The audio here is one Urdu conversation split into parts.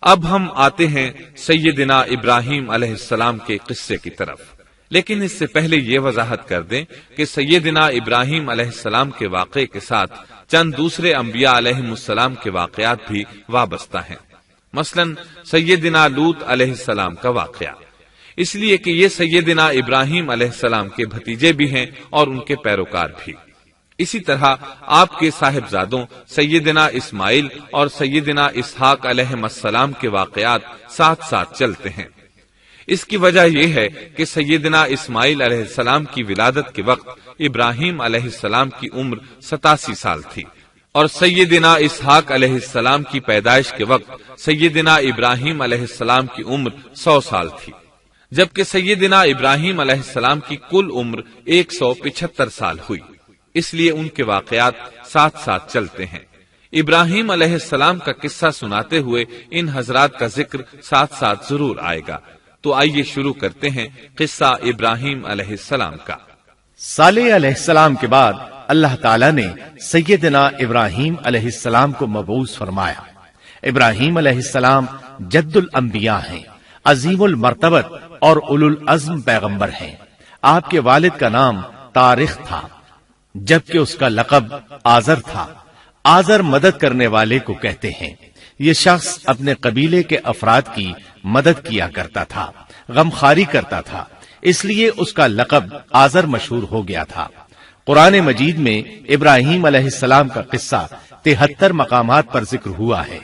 اب ہم آتے ہیں سیدنا ابراہیم علیہ السلام کے قصے کی طرف، لیکن اس سے پہلے یہ وضاحت کر دیں کہ سیدنا ابراہیم علیہ السلام کے واقعے کے ساتھ چند دوسرے انبیاء علیہم السلام کے واقعات بھی وابستہ ہیں، مثلا سیدنا لوط علیہ السلام کا واقعہ، اس لیے کہ یہ سیدنا ابراہیم علیہ السلام کے بھتیجے بھی ہیں اور ان کے پیروکار بھی۔ اسی طرح آپ کے صاحبزادوں سیدنا اسماعیل اور سیدنا اسحاق علیہ السلام کے واقعات ساتھ ساتھ چلتے ہیں۔ اس کی وجہ یہ ہے کہ سیدنا اسماعیل علیہ السلام کی ولادت کے وقت ابراہیم علیہ السلام کی عمر 87 سال تھی، اور سیدنا اسحاق علیہ السلام کی پیدائش کے وقت سیدنا ابراہیم علیہ السلام کی عمر 100 سال تھی، جبکہ سیدنا ابراہیم علیہ السلام کی کل عمر 175 سال ہوئی، اس لیے ان کے واقعات ساتھ ساتھ چلتے ہیں۔ ابراہیم علیہ السلام کا قصہ سناتے ہوئے ان حضرات کا ذکر ساتھ ساتھ ضرور آئے گا، تو آئیے شروع کرتے ہیں قصہ ابراہیم علیہ السلام کا۔ صالح علیہ السلام کے بعد اللہ تعالیٰ نے سیدنا ابراہیم علیہ السلام کو مبعوث فرمایا۔ ابراہیم علیہ السلام جد الانبیاء ہیں، عظیم المرتبت اور اولو العزم پیغمبر ہیں۔ آپ کے والد کا نام طارق تھا، جبکہ اس کا لقب آزر تھا۔ آزر مدد کرنے والے کو کہتے ہیں۔ یہ شخص اپنے قبیلے کے افراد کی مدد کیا کرتا تھا، غمخواری کرتا تھا، اس لیے اس کا لقب آزر مشہور ہو گیا تھا۔ قرآن مجید میں ابراہیم علیہ السلام کا قصہ 73 مقامات پر ذکر ہوا ہے۔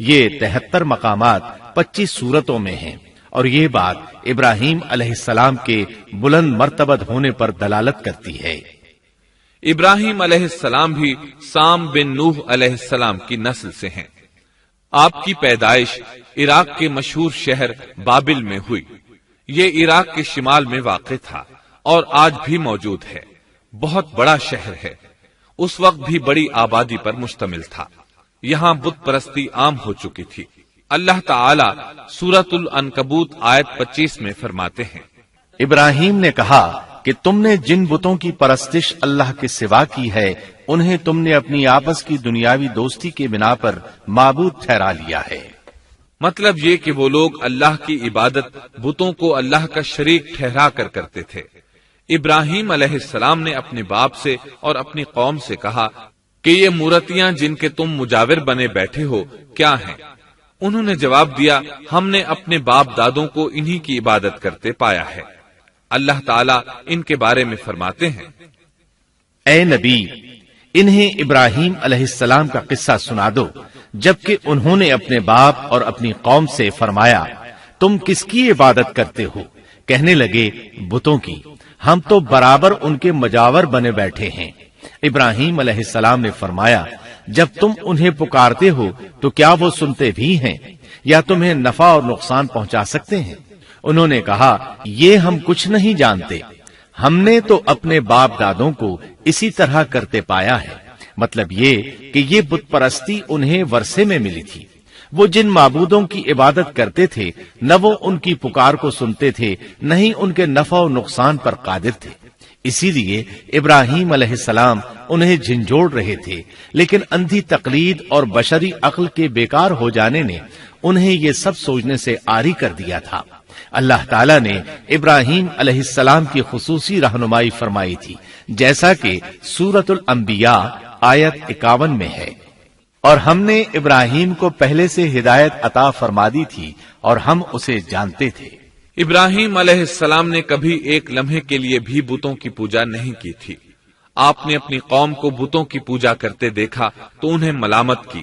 یہ 73 مقامات 25 سورتوں میں ہیں، اور یہ بات ابراہیم علیہ السلام کے بلند مرتبت ہونے پر دلالت کرتی ہے۔ ابراہیم علیہ السلام بھی سام بن نوح علیہ السلام کی نسل سے ہیں۔ آپ کی پیدائش عراق کے مشہور شہر بابل میں ہوئی۔ یہ عراق کے شمال میں واقع تھا اور آج بھی موجود ہے۔ بہت بڑا شہر ہے، اس وقت بھی بڑی آبادی پر مشتمل تھا۔ یہاں بت پرستی عام ہو چکی تھی۔ اللہ تعالی سورۃ العنکبوت آیت 25 میں فرماتے ہیں، ابراہیم نے کہا کہ تم نے جن بتوں کی پرستش اللہ کے سوا کی ہے، انہیں تم نے اپنی آپس کی دنیاوی دوستی کے بنا پر معبود ٹھہرا لیا ہے۔ مطلب یہ کہ وہ لوگ اللہ کی عبادت بتوں کو اللہ کا شریک ٹھہرا کر کرتے تھے۔ ابراہیم علیہ السلام نے اپنے باپ سے اور اپنی قوم سے کہا کہ یہ مورتیاں جن کے تم مجاور بنے بیٹھے ہو کیا ہیں؟ انہوں نے جواب دیا، ہم نے اپنے باپ دادوں کو انہی کی عبادت کرتے پایا ہے۔ اللہ تعالیٰ ان کے بارے میں فرماتے ہیں، اے نبی، انہیں ابراہیم علیہ السلام کا قصہ سنا دو، جبکہ انہوں نے اپنے باپ اور اپنی قوم سے فرمایا، تم کس کی عبادت کرتے ہو؟ کہنے لگے، بتوں کی، ہم تو برابر ان کے مجاور بنے بیٹھے ہیں۔ ابراہیم علیہ السلام نے فرمایا، جب تم انہیں پکارتے ہو تو کیا وہ سنتے بھی ہیں یا تمہیں نفع اور نقصان پہنچا سکتے ہیں؟ انہوں نے کہا، یہ ہم کچھ نہیں جانتے، ہم نے تو اپنے باپ دادوں کو اسی طرح کرتے پایا ہے۔ مطلب یہ کہ یہ بت پرستی انہیں ورثے میں ملی تھی۔ وہ جن معبودوں کی عبادت کرتے تھے، نہ وہ ان کی پکار کو سنتے تھے، نہ ہی ان کے نفع و نقصان پر قادر تھے۔ اسی لیے ابراہیم علیہ السلام انہیں جھنجھوڑ رہے تھے، لیکن اندھی تقلید اور بشری عقل کے بیکار ہو جانے نے انہیں یہ سب سوچنے سے عاری کر دیا تھا۔ اللہ تعالیٰ نے ابراہیم علیہ السلام کی خصوصی رہنمائی فرمائی تھی، جیسا کہ سورۃ الانبیاء آیت 51 میں ہے، اور ہم نے ابراہیم کو پہلے سے ہدایت عطا فرما دی تھی اور ہم اسے جانتے تھے۔ ابراہیم علیہ السلام نے کبھی ایک لمحے کے لیے بھی بتوں کی پوجا نہیں کی تھی۔ آپ نے اپنی قوم کو بتوں کی پوجا کرتے دیکھا تو انہیں ملامت کی،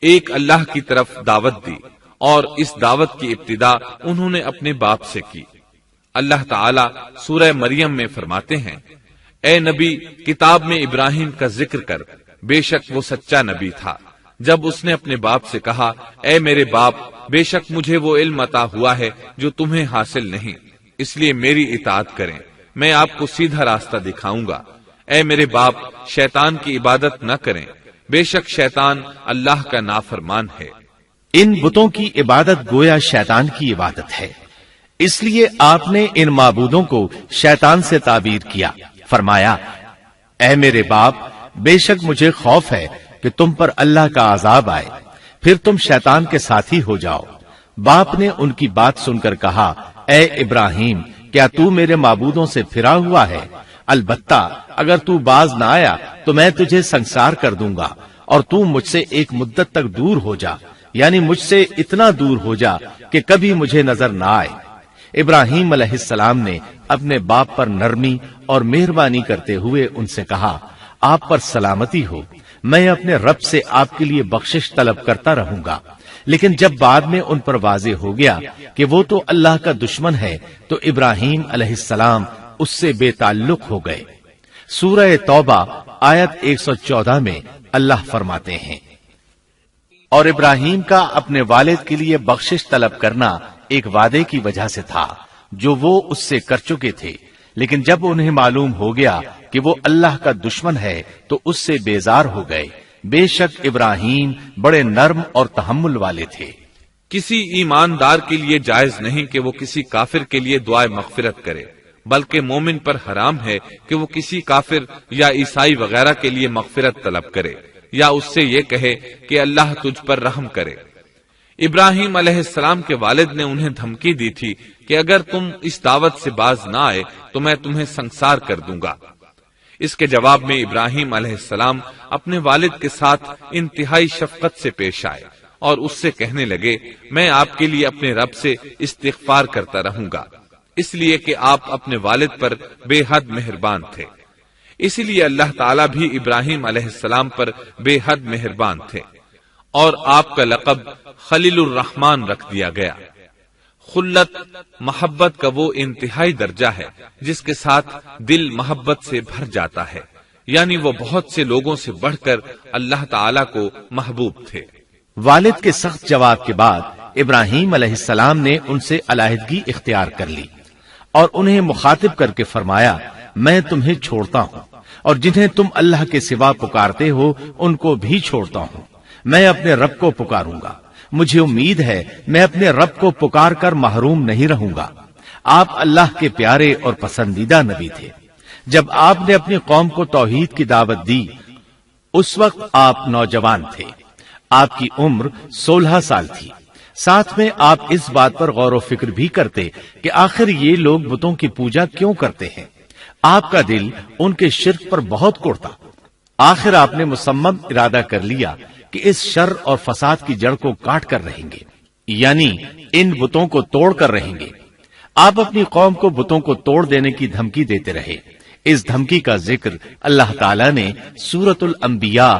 ایک اللہ کی طرف دعوت دی، اور اس دعوت کی ابتدا انہوں نے اپنے باپ سے کی۔ اللہ تعالی سورہ مریم میں فرماتے ہیں، اے نبی، کتاب میں ابراہیم کا ذکر کر، بے شک وہ سچا نبی تھا۔ جب اس نے اپنے باپ سے کہا، اے میرے باپ، بے شک مجھے وہ علم عطا ہوا ہے جو تمہیں حاصل نہیں، اس لیے میری اطاعت کریں، میں آپ کو سیدھا راستہ دکھاؤں گا۔ اے میرے باپ، شیطان کی عبادت نہ کریں، بے شک شیطان اللہ کا نافرمان ہے۔ ان بتوں کی عبادت گویا شیطان کی عبادت ہے، اس لیے آپ نے ان معبودوں کو شیطان سے تعبیر کیا۔ فرمایا، اے میرے باپ، بے شک مجھے خوف ہے کہ تم پر اللہ کا عذاب آئے، پھر تم شیطان کے ساتھی ہو جاؤ۔ باپ نے ان کی بات سن کر کہا، اے ابراہیم، کیا تو میرے معبودوں سے پھرا ہوا ہے؟ البتہ اگر تو باز نہ آیا تو میں تجھے سنسار کر دوں گا، اور تو مجھ سے ایک مدت تک دور ہو جا، یعنی مجھ سے اتنا دور ہو جا کہ کبھی مجھے نظر نہ آئے۔ ابراہیم علیہ السلام نے اپنے باپ پر نرمی اور مہربانی کرتے ہوئے ان سے کہا، آپ پر سلامتی ہو، میں اپنے رب سے آپ کے لیے بخشش طلب کرتا رہوں گا۔ لیکن جب بعد میں ان پر واضح ہو گیا کہ وہ تو اللہ کا دشمن ہے تو ابراہیم علیہ السلام اس سے بے تعلق ہو گئے۔ سورہ توبہ آیت 114 میں اللہ فرماتے ہیں، اور ابراہیم کا اپنے والد کے لیے بخشش طلب کرنا ایک وعدے کی وجہ سے تھا جو وہ اس سے کر چکے تھے، لیکن جب انہیں معلوم ہو گیا کہ وہ اللہ کا دشمن ہے تو اس سے بیزار ہو گئے۔ بے شک ابراہیم بڑے نرم اور تحمل والے تھے۔ کسی ایماندار کے لیے جائز نہیں کہ وہ کسی کافر کے لیے دعائے مغفرت کرے، بلکہ مومن پر حرام ہے کہ وہ کسی کافر یا عیسائی وغیرہ کے لیے مغفرت طلب کرے یا اس سے یہ کہے کہ اللہ تجھ پر رحم کرے۔ ابراہیم علیہ السلام کے والد نے انہیں دھمکی دی تھی کہ اگر تم اس دعوت سے باز نہ آئے تو میں تمہیں سنسار کر دوں گا۔ اس کے جواب میں ابراہیم علیہ السلام اپنے والد کے ساتھ انتہائی شفقت سے پیش آئے اور اس سے کہنے لگے، میں آپ کے لیے اپنے رب سے استغفار کرتا رہوں گا، اس لیے کہ آپ اپنے والد پر بے حد مہربان تھے۔ اسی لیے اللہ تعالیٰ بھی ابراہیم علیہ السلام پر بے حد مہربان تھے، اور آپ کا لقب خلیل الرحمن رکھ دیا گیا۔ خلت محبت کا وہ انتہائی درجہ ہے جس کے ساتھ دل محبت سے بھر جاتا ہے، یعنی وہ بہت سے لوگوں سے بڑھ کر اللہ تعالیٰ کو محبوب تھے۔ والد کے سخت جواب کے بعد ابراہیم علیہ السلام نے ان سے علیحدگی اختیار کر لی اور انہیں مخاطب کر کے فرمایا، میں تمہیں چھوڑتا ہوں اور جنہیں تم اللہ کے سوا پکارتے ہو ان کو بھی چھوڑتا ہوں، میں اپنے رب کو پکاروں گا، مجھے امید ہے میں اپنے رب کو پکار کر محروم نہیں رہوں گا۔ آپ اللہ کے پیارے اور پسندیدہ نبی تھے۔ جب آپ نے اپنی قوم کو توحید کی دعوت دی اس وقت آپ نوجوان تھے، آپ کی عمر 16 سال تھی۔ ساتھ میں آپ اس بات پر غور و فکر بھی کرتے کہ آخر یہ لوگ بتوں کی پوجا کیوں کرتے ہیں۔ آپ کا دل ان کے شرک پر بہت کوڑتا۔ آخر آپ نے مصمم ارادہ کر لیا کہ اس شر اور فساد کی جڑ کو کاٹ کر رہیں گے، یعنی ان بتوں کو توڑ کر رہیں گے۔ آپ اپنی قوم کو بتوں کو توڑ دینے کی دھمکی دیتے رہے۔ اس دھمکی کا ذکر اللہ تعالیٰ نے سورۃ الانبیاء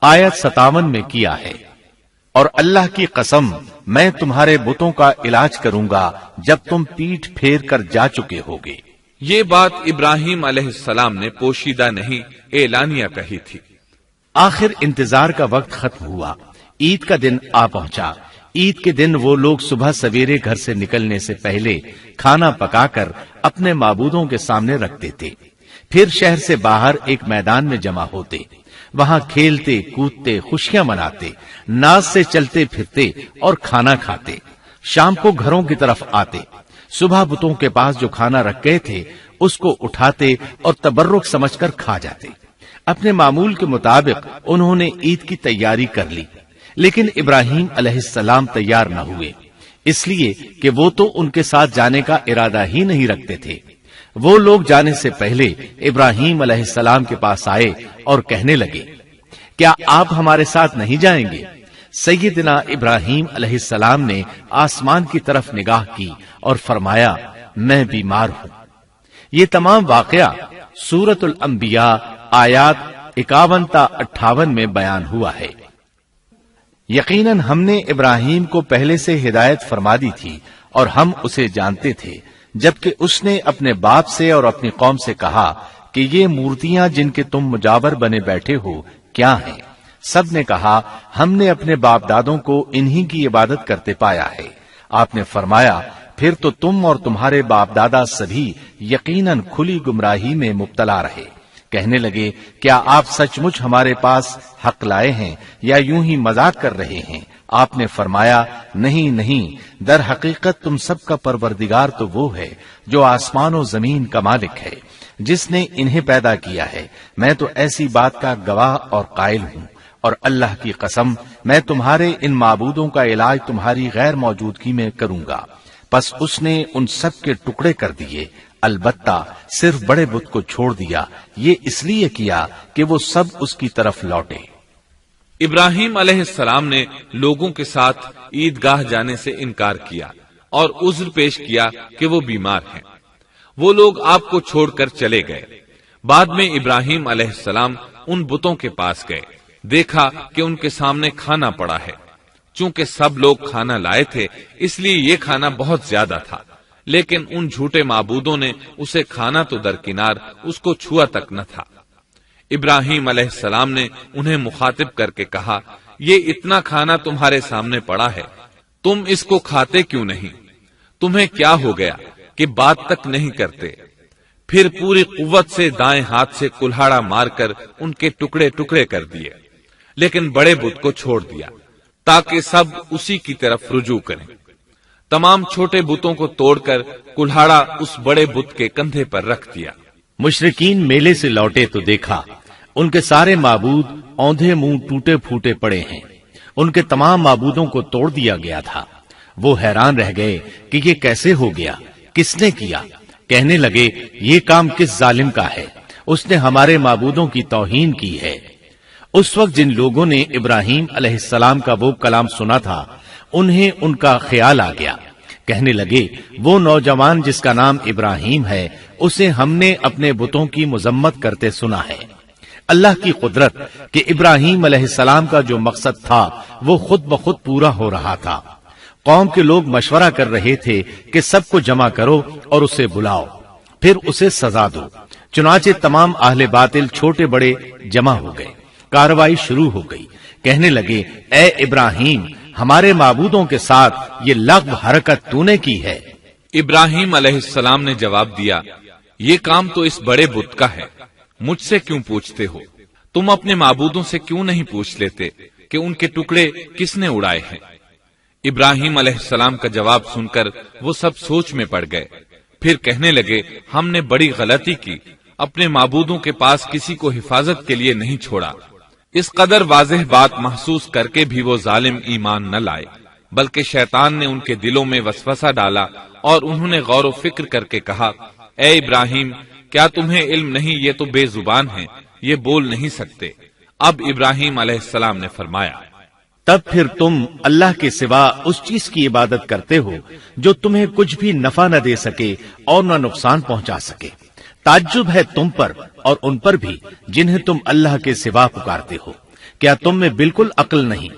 آیت 57 میں کیا ہے، اور اللہ کی قسم میں تمہارے بتوں کا علاج کروں گا جب تم پیٹھ پھیر کر جا چکے ہوگے۔ یہ بات ابراہیم علیہ السلام نے پوشیدہ نہیں اعلانیہ کہی تھی۔ آخر انتظار کا وقت ختم ہوا، عید کا دن آ پہنچا۔ عید کے دن وہ لوگ صبح سویرے گھر سے نکلنے سے پہلے کھانا پکا کر اپنے معبودوں کے سامنے رکھتے تھے، پھر شہر سے باہر ایک میدان میں جمع ہوتے، وہاں کھیلتے کودتے خوشیاں مناتے، ناز سے چلتے پھرتے اور کھانا کھاتے۔ شام کو گھروں کی طرف آتے، صبح بتوں کے پاس جو کھانا رکھ گئے تھے اس کو اٹھاتے اور تبرک سمجھ کر کھا جاتے۔ اپنے معمول کے مطابق انہوں نے عید کی تیاری کر لی، لیکن ابراہیم علیہ السلام تیار نہ ہوئے، اس لیے کہ وہ تو ان کے ساتھ جانے کا ارادہ ہی نہیں رکھتے تھے۔ وہ لوگ جانے سے پہلے ابراہیم علیہ السلام کے پاس آئے اور کہنے لگے، کیا آپ ہمارے ساتھ نہیں جائیں گے؟ سیدنا ابراہیم علیہ السلام نے آسمان کی طرف نگاہ کی اور فرمایا، میں بیمار ہوں۔ یہ تمام واقعہ سورۃ الانبیاء آیات 51 تا 58 میں بیان ہوا ہے۔ یقیناً ہم نے ابراہیم کو پہلے سے ہدایت فرما دی تھی اور ہم اسے جانتے تھے، جبکہ اس نے اپنے باپ سے اور اپنی قوم سے کہا کہ یہ مورتیاں جن کے تم مجاور بنے بیٹھے ہو کیا ہیں؟ سب نے کہا، ہم نے اپنے باپ دادوں کو انہی کی عبادت کرتے پایا ہے۔ آپ نے فرمایا، پھر تو تم اور تمہارے باپ دادا سبھی یقیناً کھلی گمراہی میں مبتلا رہے۔ کہنے لگے، کیا آپ سچ مچ ہمارے پاس حق لائے ہیں یا یوں ہی مذاق کر رہے ہیں؟ آپ نے فرمایا، نہیں نہیں، در حقیقت تم سب کا پروردگار تو وہ ہے جو آسمان و زمین کا مالک ہے، جس نے انہیں پیدا کیا ہے۔ میں تو ایسی بات کا گواہ اور قائل ہوں، اور اللہ کی قسم میں تمہارے ان معبودوں کا علاج تمہاری غیر موجودگی میں کروں گا۔ پس اس نے ان سب کے ٹکڑے کر دیے، البتہ صرف بڑے بت کو چھوڑ دیا، یہ اس لیے کیا کہ وہ سب اس کی طرف لوٹے۔ ابراہیم علیہ السلام نے لوگوں کے ساتھ عیدگاہ جانے سے انکار کیا اور عذر پیش کیا کہ وہ بیمار ہیں۔ وہ لوگ آپ کو چھوڑ کر چلے گئے۔ بعد میں ابراہیم علیہ السلام ان بتوں کے پاس گئے، دیکھا کہ ان کے سامنے کھانا پڑا ہے۔ چونکہ سب لوگ کھانا لائے تھے اس لیے یہ کھانا بہت زیادہ تھا، لیکن ان جھوٹے معبودوں نے اسے کھانا تو درکنار اس کو چھوا تک نہ تھا۔ ابراہیم علیہ السلام نے انہیں مخاطب کر کے کہا، یہ اتنا کھانا تمہارے سامنے پڑا ہے، تم اس کو کھاتے کیوں نہیں؟ تمہیں کیا ہو گیا کہ بات تک نہیں کرتے؟ پھر پوری قوت سے دائیں ہاتھ سے کلہاڑا مار کر ان کے ٹکڑے ٹکڑے کر دیے، لیکن بڑے بت کو چھوڑ دیا تاکہ سب اسی کی طرف رجوع کریں۔ تمام چھوٹے بتوں کو توڑ کر کلہاڑا اس بڑے بت کے کندھے پر رکھ دیا۔ مشرکین میلے سے لوٹے تو دیکھا ان کے سارے معبود اوندھے منہ ٹوٹے پھوٹے پڑے ہیں، ان کے تمام معبودوں کو توڑ دیا گیا تھا۔ وہ حیران رہ گئے کہ یہ کیسے ہو گیا، کس نے کیا؟ کہنے لگے، یہ کام کس ظالم کا ہے؟ اس نے ہمارے معبودوں کی توہین کی ہے۔ اس وقت جن لوگوں نے ابراہیم علیہ السلام کا وہ کلام سنا تھا انہیں ان کا خیال آ گیا، کہنے لگے، وہ نوجوان جس کا نام ابراہیم ہے اسے ہم نے اپنے بتوں کی مذمت کرتے سنا ہے۔ اللہ کی قدرت کہ ابراہیم علیہ السلام کا جو مقصد تھا وہ خود بخود پورا ہو رہا تھا۔ قوم کے لوگ مشورہ کر رہے تھے کہ سب کو جمع کرو اور اسے بلاؤ، پھر اسے سزا دو۔ چنانچہ تمام اہل باطل چھوٹے بڑے جمع ہو گئے، کارروائی شروع ہو گئی۔ کہنے لگے، اے ابراہیم، ہمارے معبودوں کے ساتھ یہ لغو حرکت تو نے کی ہے۔ ابراہیم علیہ السلام نے جواب دیا، یہ کام تو اس بڑے بت کا ہے، مجھ سے کیوں پوچھتے ہو؟ تم اپنے معبودوں سے کیوں نہیں پوچھ لیتے کہ ان کے ٹکڑے کس نے اڑائے ہیں؟ ابراہیم علیہ السلام کا جواب سن کر وہ سب سوچ میں پڑ گئے، پھر کہنے لگے، ہم نے بڑی غلطی کی، اپنے معبودوں کے پاس کسی کو حفاظت کے لیے نہیں چھوڑا۔ اس قدر واضح بات محسوس کر کے بھی وہ ظالم ایمان نہ لائے، بلکہ شیطان نے ان کے دلوں میں وسوسہ ڈالا اور انہوں نے غور و فکر کر کے کہا، اے ابراہیم، کیا تمہیں علم نہیں؟ یہ تو بے زبان ہیں، یہ بول نہیں سکتے۔ اب ابراہیم علیہ السلام نے فرمایا، تب پھر تم اللہ کے سوا اس چیز کی عبادت کرتے ہو جو تمہیں کچھ بھی نفع نہ دے سکے اور نہ نقصان پہنچا سکے۔ تعجب ہے تم پر اور ان پر بھی جنہیں تم اللہ کے سوا پکارتے ہو، کیا تم میں بالکل عقل نہیں؟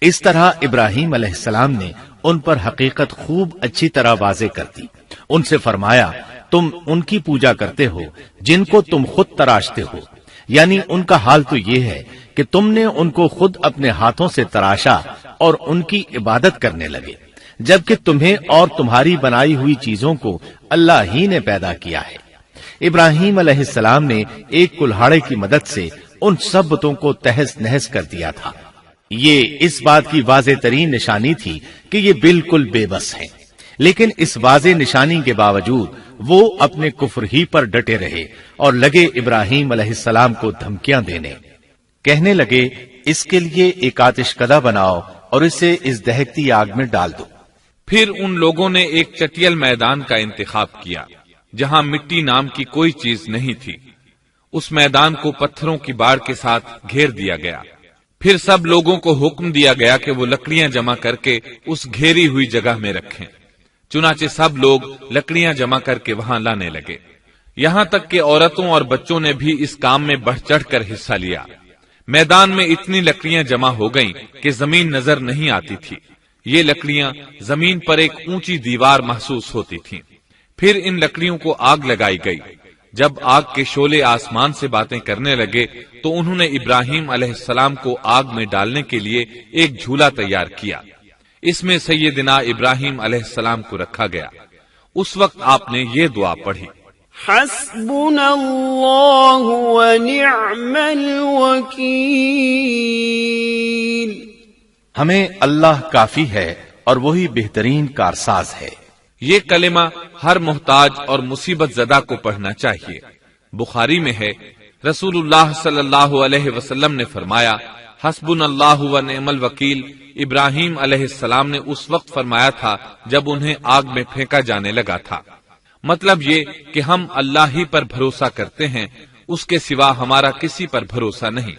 اس طرح ابراہیم علیہ السلام نے ان پر حقیقت خوب اچھی طرح واضح کر دی۔ ان سے فرمایا، تم ان کی پوجا کرتے ہو جن کو تم خود تراشتے ہو، یعنی ان کا حال تو یہ ہے کہ تم نے ان کو خود اپنے ہاتھوں سے تراشا اور ان کی عبادت کرنے لگے، جبکہ تمہیں اور تمہاری بنائی ہوئی چیزوں کو اللہ ہی نے پیدا کیا ہے۔ ابراہیم علیہ السلام نے ایک کلہاڑے کی مدد سے ان سب بتوں کو تہس نہس کر دیا تھا۔ یہ اس بات کی واضح ترین نشانی تھی کہ یہ بالکل بے بس ہیں، لیکن اس واضح نشانی کے باوجود وہ اپنے کفر ہی پر ڈٹے رہے اور لگے ابراہیم علیہ السلام کو دھمکیاں دینے۔ کہنے لگے، اس کے لیے ایک آتش کدہ بناؤ اور اسے اس دہکتی آگ میں ڈال دو۔ پھر ان لوگوں نے ایک چٹیل میدان کا انتخاب کیا جہاں مٹی نام کی کوئی چیز نہیں تھی۔ اس میدان کو پتھروں کی باڑ کے ساتھ گھیر دیا گیا۔ پھر سب لوگوں کو حکم دیا گیا کہ وہ لکڑیاں جمع کر کے اس گھیری ہوئی جگہ میں رکھیں۔ چنانچہ سب لوگ لکڑیاں جمع کر کے وہاں لانے لگے، یہاں تک کہ عورتوں اور بچوں نے بھی اس کام میں بڑھ چڑھ کر حصہ لیا۔ میدان میں اتنی لکڑیاں جمع ہو گئیں کہ زمین نظر نہیں آتی تھی۔ یہ لکڑیاں زمین پر ایک اونچی دیوار محسوس ہوتی تھیں۔ پھر ان لکڑیوں کو آگ لگائی گئی۔ جب آگ کے شعلے آسمان سے باتیں کرنے لگے تو انہوں نے ابراہیم علیہ السلام کو آگ میں ڈالنے کے لیے ایک جھولا تیار کیا۔ اس میں سیدنا ابراہیم علیہ السلام کو رکھا گیا۔ اس وقت آپ نے یہ دعا پڑھی، حسبنا اللہ ونعم الوکیل۔ ہمیں اللہ کافی ہے اور وہی بہترین کارساز ہے۔ یہ کلمہ ہر محتاج اور مصیبت زدہ کو پڑھنا چاہیے۔ بخاری میں ہے، رسول اللہ صلی اللہ علیہ وسلم نے فرمایا، حسبنا اللہ و نعم الوکیل ابراہیم علیہ السلام نے اس وقت فرمایا تھا جب انہیں آگ میں پھینکا جانے لگا تھا۔ مطلب یہ کہ ہم اللہ ہی پر بھروسہ کرتے ہیں، اس کے سوا ہمارا کسی پر بھروسہ نہیں۔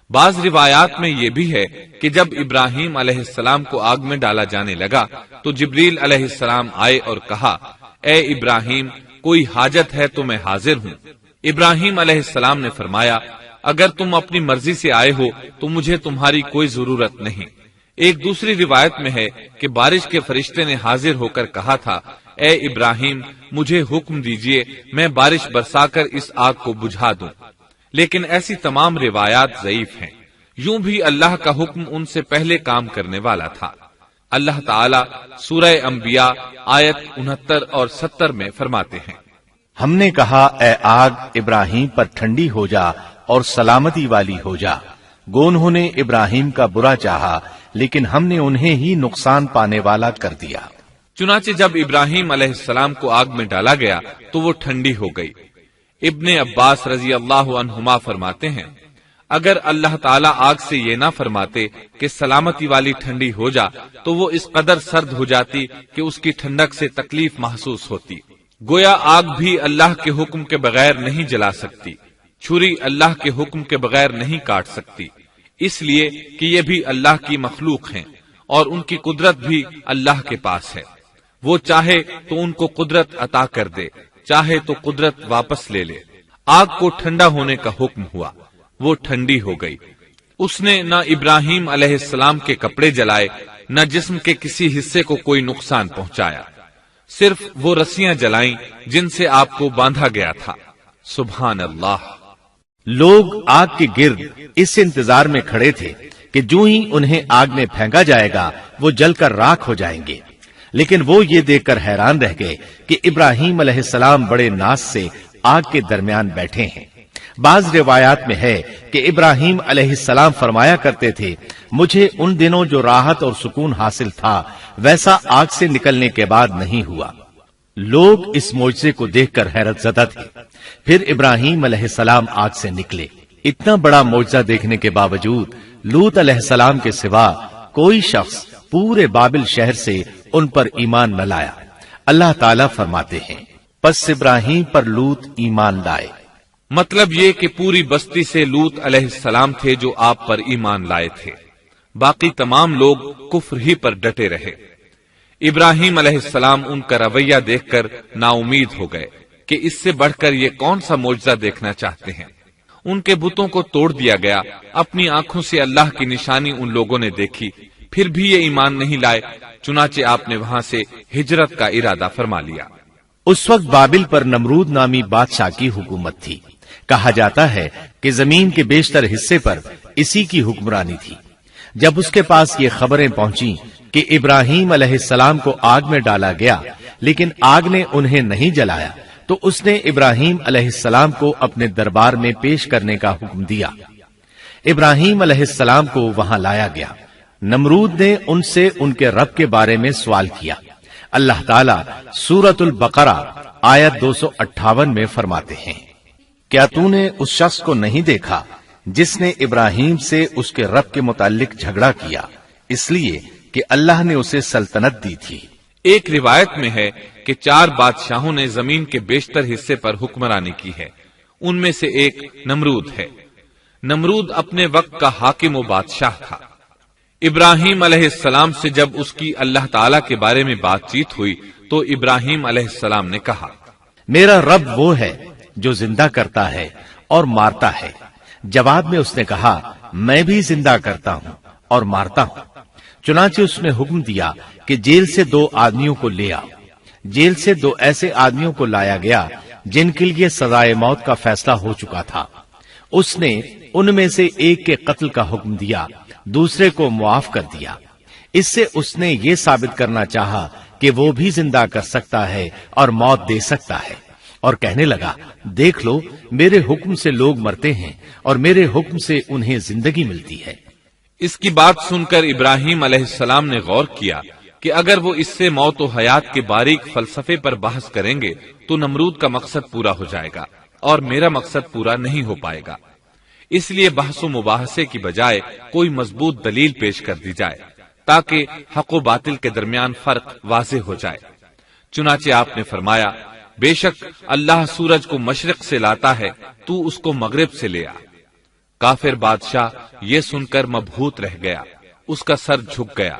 بعض روایات میں یہ بھی ہے کہ جب ابراہیم علیہ السلام کو آگ میں ڈالا جانے لگا تو جبریل علیہ السلام آئے اور کہا، اے ابراہیم، کوئی حاجت ہے تو میں حاضر ہوں۔ ابراہیم علیہ السلام نے فرمایا، اگر تم اپنی مرضی سے آئے ہو تو مجھے تمہاری کوئی ضرورت نہیں۔ ایک دوسری روایت میں ہے کہ بارش کے فرشتے نے حاضر ہو کر کہا تھا، اے ابراہیم، مجھے حکم دیجئے میں بارش برسا کر اس آگ کو بجھا دوں۔ لیکن ایسی تمام روایات ضعیف ہیں۔ یوں بھی اللہ کا حکم ان سے پہلے کام کرنے والا تھا۔ اللہ تعالیٰ سورہ انبیاء آیت 69 اور 70 میں فرماتے ہیں، ہم نے کہا، اے آگ ابراہیم پر ٹھنڈی ہو جا اور سلامتی والی ہو جا۔ گو انہوں نے ابراہیم کا برا چاہا لیکن ہم نے انہیں ہی نقصان پانے والا کر دیا۔ چنانچہ جب ابراہیم علیہ السلام کو آگ میں ڈالا گیا تو وہ ٹھنڈی ہو گئی۔ ابن عباس رضی اللہ عنہما فرماتے ہیں، اگر اللہ تعالیٰ آگ سے یہ نہ فرماتے کہ سلامتی والی ٹھنڈی ہو جا تو وہ اس قدر سرد ہو جاتی کہ اس کی ٹھنڈک سے تکلیف محسوس ہوتی۔ گویا آگ بھی اللہ کے حکم کے بغیر نہیں جلا سکتی، چھری اللہ کے حکم کے بغیر نہیں کاٹ سکتی، اس لیے کہ یہ بھی اللہ کی مخلوق ہیں اور ان کی قدرت بھی اللہ کے پاس ہے۔ وہ چاہے تو ان کو قدرت عطا کر دے، چاہے تو قدرت واپس لے لے۔ آگ کو ٹھنڈا ہونے کا حکم ہوا، وہ ٹھنڈی ہو گئی۔ اس نے نہ ابراہیم علیہ السلام کے کپڑے جلائے، نہ جسم کے کسی حصے کو کوئی نقصان پہنچایا، صرف وہ رسیاں جلائیں جن سے آپ کو باندھا گیا تھا۔ سبحان اللہ۔ لوگ آگ کے گرد اس انتظار میں کھڑے تھے کہ جو ہی انہیں آگ میں پھینکا جائے گا وہ جل کر راکھ ہو جائیں گے، لیکن وہ یہ دیکھ کر حیران رہ گئے کہ ابراہیم علیہ السلام بڑے ناز سے آگ کے درمیان بیٹھے ہیں۔ بعض روایات میں ہے کہ ابراہیم علیہ السلام فرمایا کرتے تھے، مجھے ان دنوں جو راحت اور سکون حاصل تھا ویسا آگ سے نکلنے کے بعد نہیں ہوا۔ لوگ اس معجزے کو دیکھ کر حیرت زدہ تھے۔ پھر ابراہیم علیہ السلام آگ سے نکلے۔ اتنا بڑا معجزہ دیکھنے کے باوجود لوط علیہ السلام کے سوا کوئی شخص پورے بابل شہر سے ان پر ایمان نہ لایا۔ اللہ تعالیٰ فرماتے ہیں، پس ابراہیم پر لوط ایمان لائے۔ مطلب یہ کہ پوری بستی سے لوط علیہ السلام تھے جو آپ پر ایمان لائے تھے، باقی تمام لوگ کفر ہی پر ڈٹے رہے۔ ابراہیم علیہ السلام ان کا رویہ دیکھ کر نا امید ہو گئے کہ اس سے بڑھ کر یہ کون سا معجزہ دیکھنا چاہتے ہیں۔ ان کے بتوں کو توڑ دیا گیا، اپنی آنکھوں سے اللہ کی نشانی ان لوگوں نے دیکھی، پھر بھی یہ ایمان نہیں لائے، چنانچہ آپ نے وہاں سے ہجرت کا ارادہ فرما لیا۔ اس وقت بابل پر نمرود نامی بادشاہ کی حکومت تھی۔ کہا جاتا ہے کہ زمین کے بیشتر حصے پر اسی کی حکمرانی تھی۔ جب اس کے پاس یہ خبریں پہنچیں کہ ابراہیم علیہ السلام کو آگ میں ڈالا گیا لیکن آگ نے انہیں نہیں جلایا تو اس نے ابراہیم علیہ السلام کو اپنے دربار میں پیش کرنے کا حکم دیا۔ ابراہیم علیہ السلام کو وہاں لایا گیا۔ نمرود نے ان سے ان کے رب کے بارے میں سوال کیا۔ اللہ تعالیٰ سورۃ البقرہ آیت 258 میں فرماتے ہیں، کیا تو نے اس شخص کو نہیں دیکھا جس نے ابراہیم سے اس کے رب کے متعلق جھگڑا کیا، اس لیے کہ اللہ نے اسے سلطنت دی تھی۔ ایک روایت میں ہے کہ 4 بادشاہوں نے زمین کے بیشتر حصے پر حکمرانی کی ہے، ان میں سے ایک نمرود ہے۔ نمرود اپنے وقت کا حاکم و بادشاہ تھا۔ ابراہیم علیہ السلام سے جب اس کی اللہ تعالیٰ کے بارے میں بات چیت ہوئی تو ابراہیم علیہ السلام نے کہا، میرا رب وہ ہے جو زندہ کرتا ہے اور مارتا ہے۔ جواب میں اس نے کہا، میں بھی زندہ کرتا ہوں اور مارتا ہوں۔ چنانچہ اس نے حکم دیا کہ جیل سے 2 آدمیوں کو لے آؤ۔ جیل سے 2 ایسے آدمیوں کو لایا گیا جن کے لیے سزائے موت کا فیصلہ ہو چکا تھا۔ اس نے ان میں سے ایک کے قتل کا حکم دیا، دوسرے کو معاف کر دیا۔ اس سے اس نے یہ ثابت کرنا چاہا کہ وہ بھی زندہ کر سکتا ہے اور موت دے سکتا ہے، اور کہنے لگا، دیکھ لو، میرے حکم سے لوگ مرتے ہیں اور میرے حکم سے انہیں زندگی ملتی ہے۔ اس کی بات سن کر ابراہیم علیہ السلام نے غور کیا کہ اگر وہ اس سے موت و حیات کے باریک فلسفے پر بحث کریں گے تو نمرود کا مقصد پورا ہو جائے گا اور میرا مقصد پورا نہیں ہو پائے گا۔ اس لیے بحث و مباحثے کی بجائے کوئی مضبوط دلیل پیش کر دی جائے تاکہ حق و باطل کے درمیان فرق واضح ہو جائے۔ چنانچہ آپ نے فرمایا، بے شک اللہ سورج کو مشرق سے لاتا ہے، تو اس کو مغرب سے لے آ۔ کافر بادشاہ یہ سن کر مبہوت رہ گیا، اس کا سر جھک گیا۔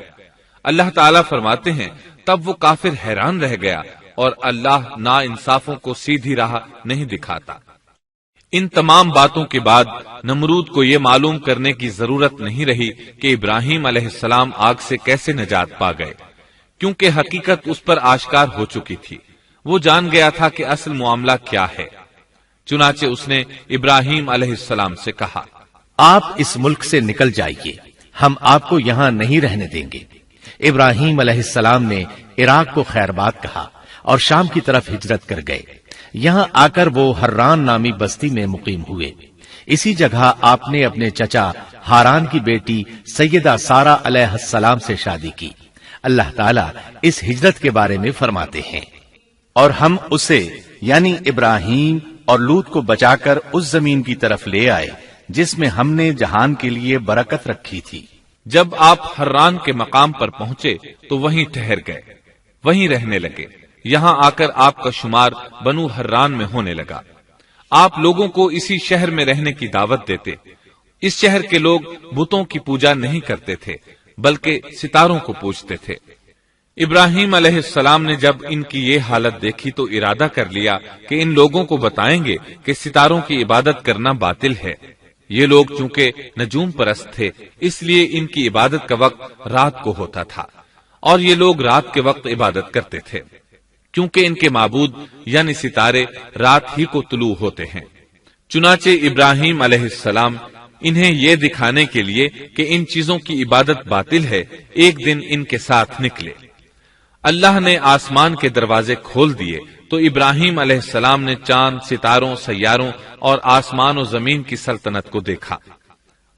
اللہ تعالیٰ فرماتے ہیں تب وہ کافر حیران رہ گیا اور اللہ نا انصافوں کو سیدھی راہ نہیں دکھاتا۔ ان تمام باتوں کے بعد نمرود کو یہ معلوم کرنے کی ضرورت نہیں رہی کہ ابراہیم علیہ السلام آگ سے کیسے نجات پا گئے، کیونکہ حقیقت اس پر آشکار ہو چکی تھی۔ وہ جان گیا تھا کہ اصل معاملہ کیا ہے۔ چنانچہ اس نے ابراہیم علیہ السلام سے کہا، آپ اس ملک سے نکل جائیے، ہم آپ کو یہاں نہیں رہنے دیں گے۔ ابراہیم علیہ السلام نے عراق کو خیر بات کہا اور شام کی طرف ہجرت کر گئے۔ یہاں آ کر وہ حران نامی بستی میں مقیم ہوئے۔ اسی جگہ آپ نے اپنے چچا ہاران کی بیٹی سیدہ سارہ علیہ السلام سے شادی کی۔ اللہ تعالیٰ اس ہجرت کے بارے میں فرماتے ہیں، اور ہم اسے یعنی ابراہیم اور لوط کو بچا کر اس زمین کی طرف لے آئے جس میں ہم نے جہان کے لیے برکت رکھی تھی۔ جب آپ حران کے مقام پر پہنچے تو وہیں ٹھہر گئے، وہیں رہنے لگے۔ یہاں آ کر آپ کا شمار بنو حران میں ہونے لگا۔ آپ لوگوں کو اسی شہر میں رہنے کی دعوت دیتے۔ اس شہر کے لوگ بتوں کی پوجا نہیں کرتے تھے بلکہ ستاروں کو پوجتے تھے۔ ابراہیم علیہ السلام نے جب ان کی یہ حالت دیکھی تو ارادہ کر لیا کہ ان لوگوں کو بتائیں گے کہ ستاروں کی عبادت کرنا باطل ہے۔ یہ لوگ چونکہ نجوم پرست تھے اس لیے ان کی عبادت کا وقت رات کو ہوتا تھا، اور یہ لوگ رات کے وقت عبادت کرتے تھے، کیونکہ ان کے معبود یعنی ستارے رات ہی کو طلوع ہوتے ہیں۔ چنانچہ ابراہیم علیہ السلام انہیں یہ دکھانے کے لیے کہ ان چیزوں کی عبادت باطل ہے ایک دن ان کے ساتھ نکلے۔ اللہ نے آسمان کے دروازے کھول دیے تو ابراہیم علیہ السلام نے چاند، ستاروں، سیاروں اور آسمان و زمین کی سلطنت کو دیکھا۔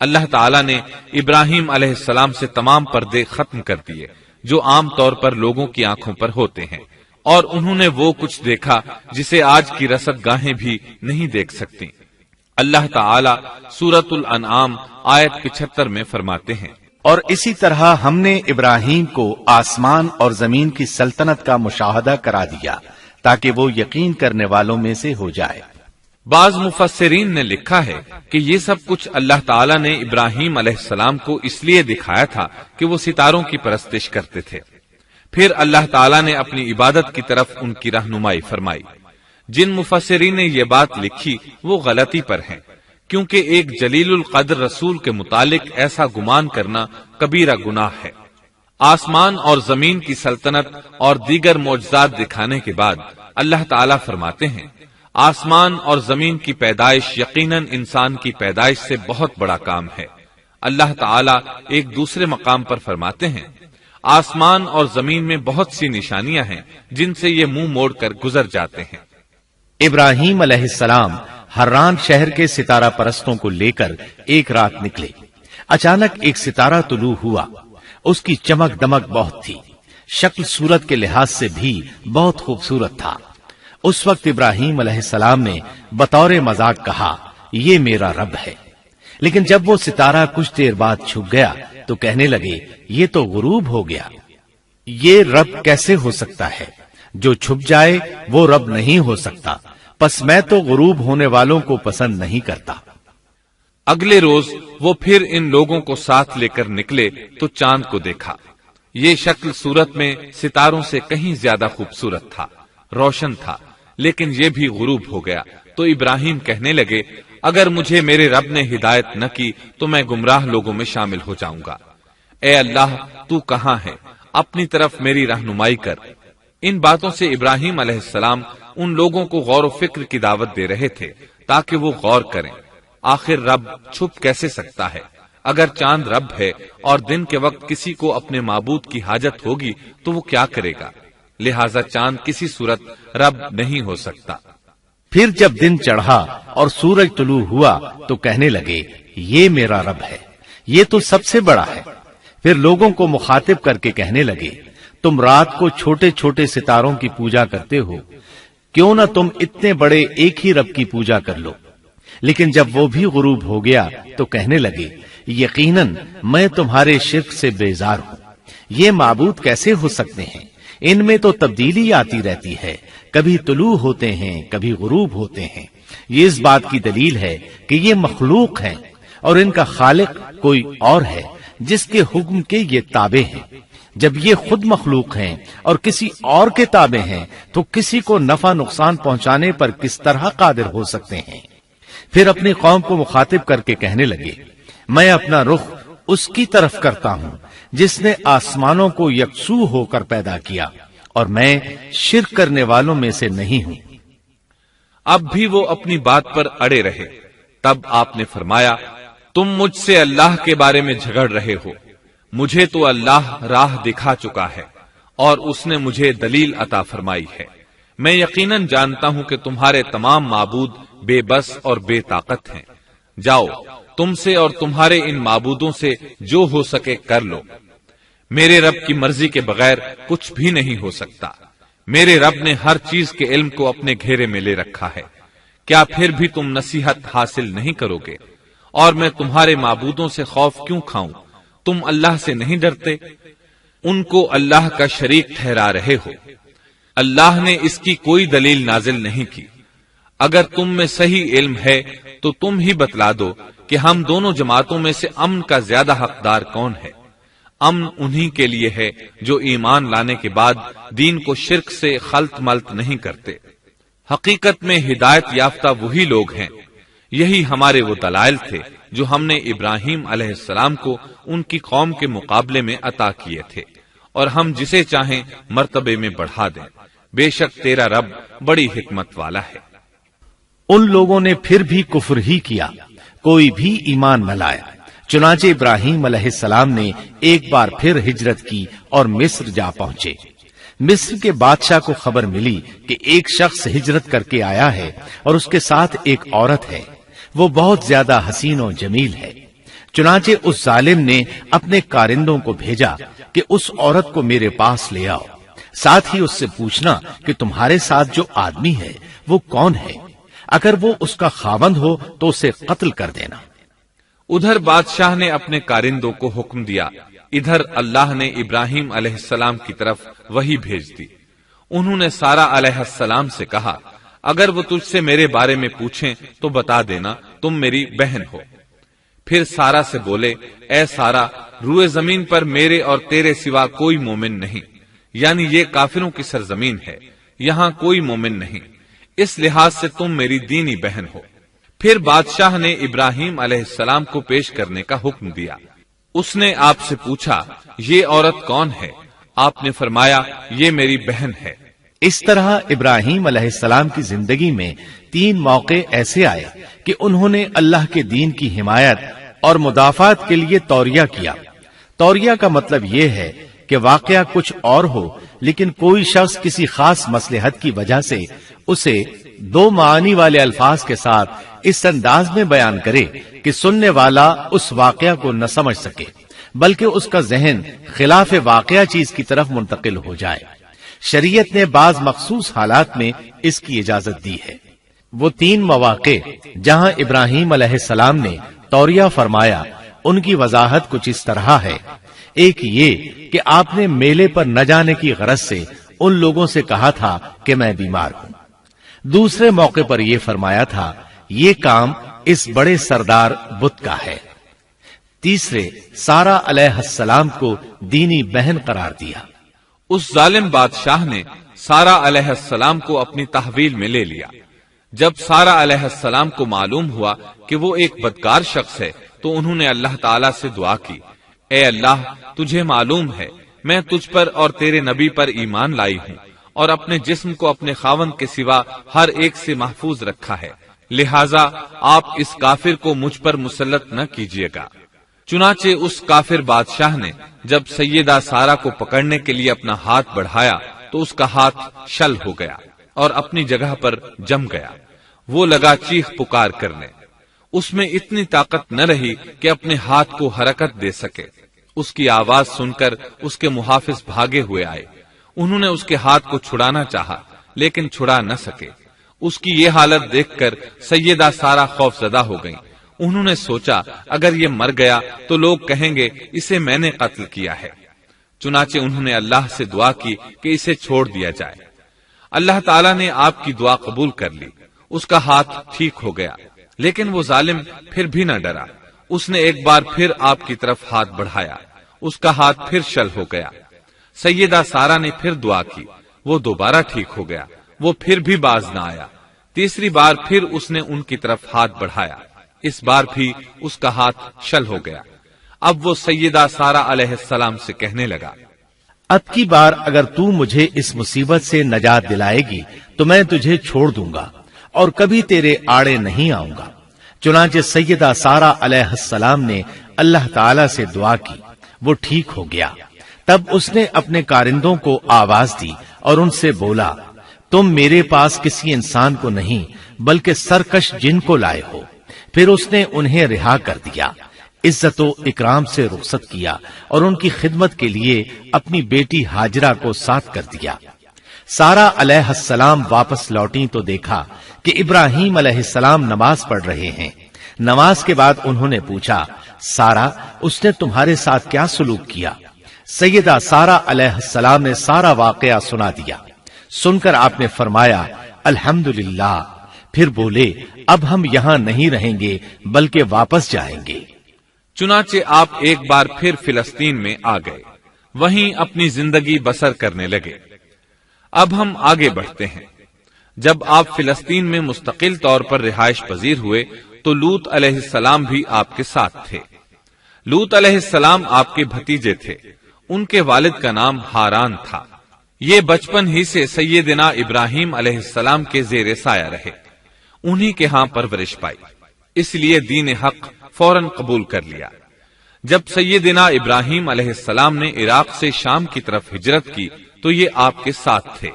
اللہ تعالیٰ نے ابراہیم علیہ السلام سے تمام پردے ختم کر دیے جو عام طور پر لوگوں کی آنکھوں پر ہوتے ہیں، اور انہوں نے وہ کچھ دیکھا جسے آج کی رصد گاہیں بھی نہیں دیکھ سکتی۔ اللہ تعالیٰ سورۃ الانعام آیت 75 میں فرماتے ہیں، اور اسی طرح ہم نے ابراہیم کو آسمان اور زمین کی سلطنت کا مشاہدہ کرا دیا تاکہ وہ یقین کرنے والوں میں سے ہو جائے۔ بعض مفسرین نے لکھا ہے کہ یہ سب کچھ اللہ تعالیٰ نے ابراہیم علیہ السلام کو اس لیے دکھایا تھا کہ وہ ستاروں کی پرستش کرتے تھے۔ پھر اللہ تعالیٰ نے اپنی عبادت کی طرف ان کی رہنمائی فرمائی۔ جن مفسرین نے یہ بات لکھی وہ غلطی پر ہیں، کیونکہ ایک جلیل القدر رسول کے متعلق ایسا گمان کرنا کبیرہ گناہ ہے۔ آسمان اور زمین کی سلطنت اور دیگر معجزات دکھانے کے بعد اللہ تعالیٰ فرماتے ہیں، آسمان اور زمین کی پیدائش یقیناً انسان کی پیدائش سے بہت بڑا کام ہے۔ اللہ تعالیٰ ایک دوسرے مقام پر فرماتے ہیں، آسمان اور زمین میں بہت سی نشانیاں ہیں جن سے یہ منہ موڑ کر گزر جاتے ہیں۔ ابراہیم علیہ السلام حران شہر کے ستارہ پرستوں کو لے کر ایک رات نکلے۔ اچانک ایک ستارہ طلوع ہوا، اس کی چمک دمک بہت تھی، شکل صورت کے لحاظ سے بھی بہت خوبصورت تھا۔ اس وقت ابراہیم علیہ السلام نے بطور مذاق کہا، یہ میرا رب ہے۔ لیکن جب وہ ستارہ کچھ دیر بعد چھپ گیا تو کہنے لگے، یہ تو غروب ہو گیا، یہ رب کیسے ہو سکتا ہے؟ جو چھپ جائے وہ رب نہیں ہو سکتا، پس میں تو غروب ہونے والوں کو پسند نہیں کرتا۔ اگلے روز وہ پھر ان لوگوں کو ساتھ لے کر نکلے تو چاند کو دیکھا۔ یہ شکل صورت میں ستاروں سے کہیں زیادہ خوبصورت تھا، روشن تھا، لیکن یہ بھی غروب ہو گیا۔ تو ابراہیم کہنے لگے، اگر مجھے میرے رب نے ہدایت نہ کی تو میں گمراہ لوگوں میں شامل ہو جاؤں گا۔ اے اللہ، تو کہاں ہے؟ اپنی طرف میری رہنمائی کر۔ ان باتوں سے ابراہیم علیہ السلام ان لوگوں کو غور و فکر کی دعوت دے رہے تھے تاکہ وہ غور کریں، آخر رب چھپ کیسے سکتا ہے؟ اگر چاند رب ہے اور دن کے وقت کسی کو اپنے معبود کی حاجت ہوگی تو وہ کیا کرے گا؟ لہذا چاند کسی صورت رب نہیں ہو سکتا۔ پھر جب دن چڑھا اور سورج طلوع ہوا تو کہنے لگے، یہ میرا رب ہے، یہ تو سب سے بڑا ہے۔ پھر لوگوں کو مخاطب کر کے کہنے لگے، تم رات کو چھوٹے چھوٹے ستاروں کی پوجا کرتے ہو، کیوں نہ تم اتنے بڑے ایک ہی رب کی پوجا کر لو۔ لیکن جب وہ بھی غروب ہو گیا تو کہنے لگے یقیناً میں تمہارے شرک سے بیزار ہوں. یہ معبود کیسے ہو سکتے ہیں؟ ان میں تو تبدیلی آتی رہتی ہے، کبھی طلوع ہوتے ہیں کبھی غروب ہوتے ہیں. یہ اس بات کی دلیل ہے کہ یہ مخلوق ہیں اور ان کا خالق کوئی اور ہے جس کے حکم کے یہ تابع ہیں. جب یہ خود مخلوق ہیں اور کسی اور کے تابع ہیں تو کسی کو نفع نقصان پہنچانے پر کس طرح قادر ہو سکتے ہیں؟ پھر اپنی قوم کو مخاطب کر کے کہنے لگے میں اپنا رخ اس کی طرف کرتا ہوں جس نے آسمانوں کو یکسو ہو کر پیدا کیا اور میں شرک کرنے والوں میں سے نہیں ہوں. اب بھی وہ اپنی بات پر اڑے رہے. تب آپ نے فرمایا تم مجھ سے اللہ کے بارے میں جھگڑ رہے ہو. مجھے تو اللہ راہ دکھا چکا ہے اور اس نے مجھے دلیل عطا فرمائی ہے. میں یقیناً جانتا ہوں کہ تمہارے تمام معبود بے بس اور بے طاقت ہیں. جاؤ تم سے اور تمہارے ان معبودوں سے جو ہو سکے کر لو. میرے رب کی مرضی کے بغیر کچھ بھی نہیں ہو سکتا. میرے رب نے ہر چیز کے علم کو اپنے گھیرے میں لے رکھا ہے. کیا پھر بھی تم نصیحت حاصل نہیں کرو گے؟ اور میں تمہارے معبودوں سے خوف کیوں کھاؤں؟ تم اللہ سے نہیں ڈرتے؟ ان کو اللہ کا شریک ٹھہرا رہے ہو. اللہ نے اس کی کوئی دلیل نازل نہیں کی. اگر تم میں صحیح علم ہے تو تم ہی بتلا دو کہ ہم دونوں جماعتوں میں سے امن کا زیادہ حقدار کون ہے. امن انہی کے لیے ہے جو ایمان لانے کے بعد دین کو شرک سے خلط ملط نہیں کرتے. حقیقت میں ہدایت یافتہ وہی لوگ ہیں. یہی ہمارے وہ دلائل تھے جو ہم نے ابراہیم علیہ السلام کو ان کی قوم کے مقابلے میں عطا کیے تھے، اور ہم جسے چاہیں مرتبے میں بڑھا دیں. بے شک تیرا رب بڑی حکمت والا ہے. ان لوگوں نے پھر بھی کفر ہی کیا، کوئی بھی ایمان نہ لایا. چنانچہ ابراہیم علیہ السلام نے ایک بار پھر ہجرت کی اور مصر جا پہنچے. مصر کے بادشاہ کو خبر ملی کہ ایک شخص ہجرت کر کے آیا ہے اور اس کے ساتھ ایک عورت ہے. وہ بہت زیادہ حسین و جمیل ہے. چنانچہ اس ظالم نے اپنے کارندوں کو بھیجا کہ اس عورت کو میرے پاس لے آؤ. ساتھ ہی اس سے پوچھنا کہ تمہارے ساتھ جو آدمی ہے وہ کون ہے. اگر وہ اس کا خاوند ہو تو اسے قتل کر دینا. ادھر بادشاہ نے اپنے کارندوں کو حکم دیا. ادھر اللہ نے ابراہیم علیہ السلام کی طرف وحی بھیج دی. انہوں نے سارا علیہ السلام سے کہا اگر وہ تجھ سے میرے بارے میں پوچھیں تو بتا دینا تم میری بہن ہو. پھر سارا سے بولے اے سارا، روئے زمین پر میرے اور تیرے سوا کوئی مومن نہیں، یعنی یہ کافروں کی سرزمین ہے، یہاں کوئی مومن نہیں، اس لحاظ سے تم میری دینی بہن ہو. پھر بادشاہ نے ابراہیم علیہ السلام کو پیش کرنے کا حکم دیا. اس نے آپ سے پوچھا یہ عورت کون ہے؟ آپ نے فرمایا یہ میری بہن ہے. اس طرح ابراہیم علیہ السلام کی زندگی میں 3 موقع ایسے آئے کہ انہوں نے اللہ کے دین کی حمایت اور مدافعت کے لیے توریہ کیا. توریہ کا مطلب یہ ہے کہ واقعہ کچھ اور ہو لیکن کوئی شخص کسی خاص مصلحت کی وجہ سے اسے 2 معانی والے الفاظ کے ساتھ اس انداز میں بیان کرے کہ سننے والا اس واقعہ کو نہ سمجھ سکے بلکہ اس کا ذہن خلاف واقعہ چیز کی طرف منتقل ہو جائے. شریعت نے بعض مخصوص حالات میں اس کی اجازت دی ہے. وہ 3 مواقع جہاں ابراہیم علیہ السلام نے توریہ فرمایا ان کی وضاحت کچھ اس طرح ہے. ایک یہ کہ آپ نے میلے پر نہ جانے کی غرض سے ان لوگوں سے کہا تھا کہ میں بیمار ہوں. دوسرے موقع پر یہ فرمایا تھا یہ کام اس بڑے سردار بت کا ہے. تیسرے سارا علیہ السلام کو دینی بہن قرار دیا. اس ظالم بادشاہ نے سارا علیہ السلام کو اپنی تحویل میں لے لیا. جب سارا علیہ السلام کو معلوم ہوا کہ وہ ایک بدکار شخص ہے تو انہوں نے اللہ تعالیٰ سے دعا کی اے اللہ تجھے معلوم ہے میں تجھ پر اور تیرے نبی پر ایمان لائی ہوں اور اپنے جسم کو اپنے خاوند کے سوا ہر ایک سے محفوظ رکھا ہے، لہٰذا آپ اس کافر کو مجھ پر مسلط نہ کیجیے گا. چنانچہ اس کافر بادشاہ نے جب سیدہ سارا کو پکڑنے کے لیے اپنا ہاتھ بڑھایا تو اس کا ہاتھ شل ہو گیا اور اپنی جگہ پر جم گیا. وہ لگا چیخ پکار کرنے. اس میں اتنی طاقت نہ رہی کہ اپنے ہاتھ کو حرکت دے سکے. اس کی آواز سن کر اس کے محافظ بھاگے ہوئے آئے. انہوں نے اس کے ہاتھ کو چھڑانا چاہا لیکن چھڑا نہ سکے. اس کی یہ حالت دیکھ کر سیدہ سارہ خوف زدہ ہو گئیں۔ انہوں نے سوچا اگر یہ مر گیا تو لوگ کہیں گے اسے میں نے قتل کیا ہے۔ چنانچہ انہوں نے اللہ سے دعا کی کہ اسے چھوڑ دیا جائے۔ اللہ تعالیٰ نے آپ کی دعا قبول کر لی، اس کا ہاتھ ٹھیک ہو گیا، لیکن وہ ظالم پھر بھی نہ ڈرا۔ اس نے ایک بار پھر آپ کی طرف ہاتھ بڑھایا، اس کا ہاتھ پھر شل ہو گیا۔ سیدہ سارہ نے پھر دعا کی، وہ دوبارہ ٹھیک ہو گیا، وہ پھر بھی باز نہ آیا۔ تیسری بار پھر اس نے ان کی طرف ہاتھ بڑھایا، اس بار بھی اس کا ہاتھ شل ہو گیا۔ اب وہ سیدہ سارہ علیہ السلام سے کہنے لگا، اب کی بار اگر تو مجھے اس مصیبت سے نجات دلائے گی تو میں تجھے چھوڑ دوں گا اور کبھی تیرے آڑے نہیں آؤں گا۔ چنانچہ سیدہ سارہ علیہ السلام نے اللہ تعالی سے دعا کی، وہ ٹھیک ہو گیا۔ تب اس نے اپنے کارندوں کو آواز دی اور ان سے بولا، تم میرے پاس کسی انسان کو نہیں بلکہ سرکش جن کو لائے ہو۔ پھر اس نے انہیں رہا کر دیا، عزت و اکرام سے رخصت کیا اور ان کی خدمت کے لیے اپنی بیٹی ہاجرہ کو ساتھ کر دیا۔ سارہ علیہ السلام واپس لوٹی تو دیکھا کہ ابراہیم علیہ السلام نماز پڑھ رہے ہیں۔ نماز کے بعد انہوں نے پوچھا، سارہ اس نے تمہارے ساتھ کیا سلوک کیا؟ سیدہ سارہ علیہ السلام نے سارا واقعہ سنا دیا۔ سن کر آپ نے فرمایا، الحمدللہ۔ پھر بولے، اب ہم یہاں نہیں رہیں گے بلکہ واپس جائیں گے۔ چنانچہ آپ ایک بار پھر فلسطین میں آ گئے، وہیں اپنی زندگی بسر کرنے لگے۔ اب ہم آگے بڑھتے ہیں۔ جب آپ فلسطین میں مستقل طور پر رہائش پذیر ہوئے تو لوط علیہ السلام بھی آپ کے ساتھ تھے۔ لوط علیہ السلام آپ کے بھتیجے تھے، ان کے والد کا نام ہاران تھا۔ یہ بچپن ہی سے سیدنا ابراہیم علیہ السلام کے زیر سایہ رہے، انہی کے ہاں پرورش پائی، اس لیے دین حق فوراً قبول کر لیا۔ جب سیدنا ابراہیم علیہ السلام نے عراق سے شام کی طرف ہجرت کی تو یہ آپ کے ساتھ تھے،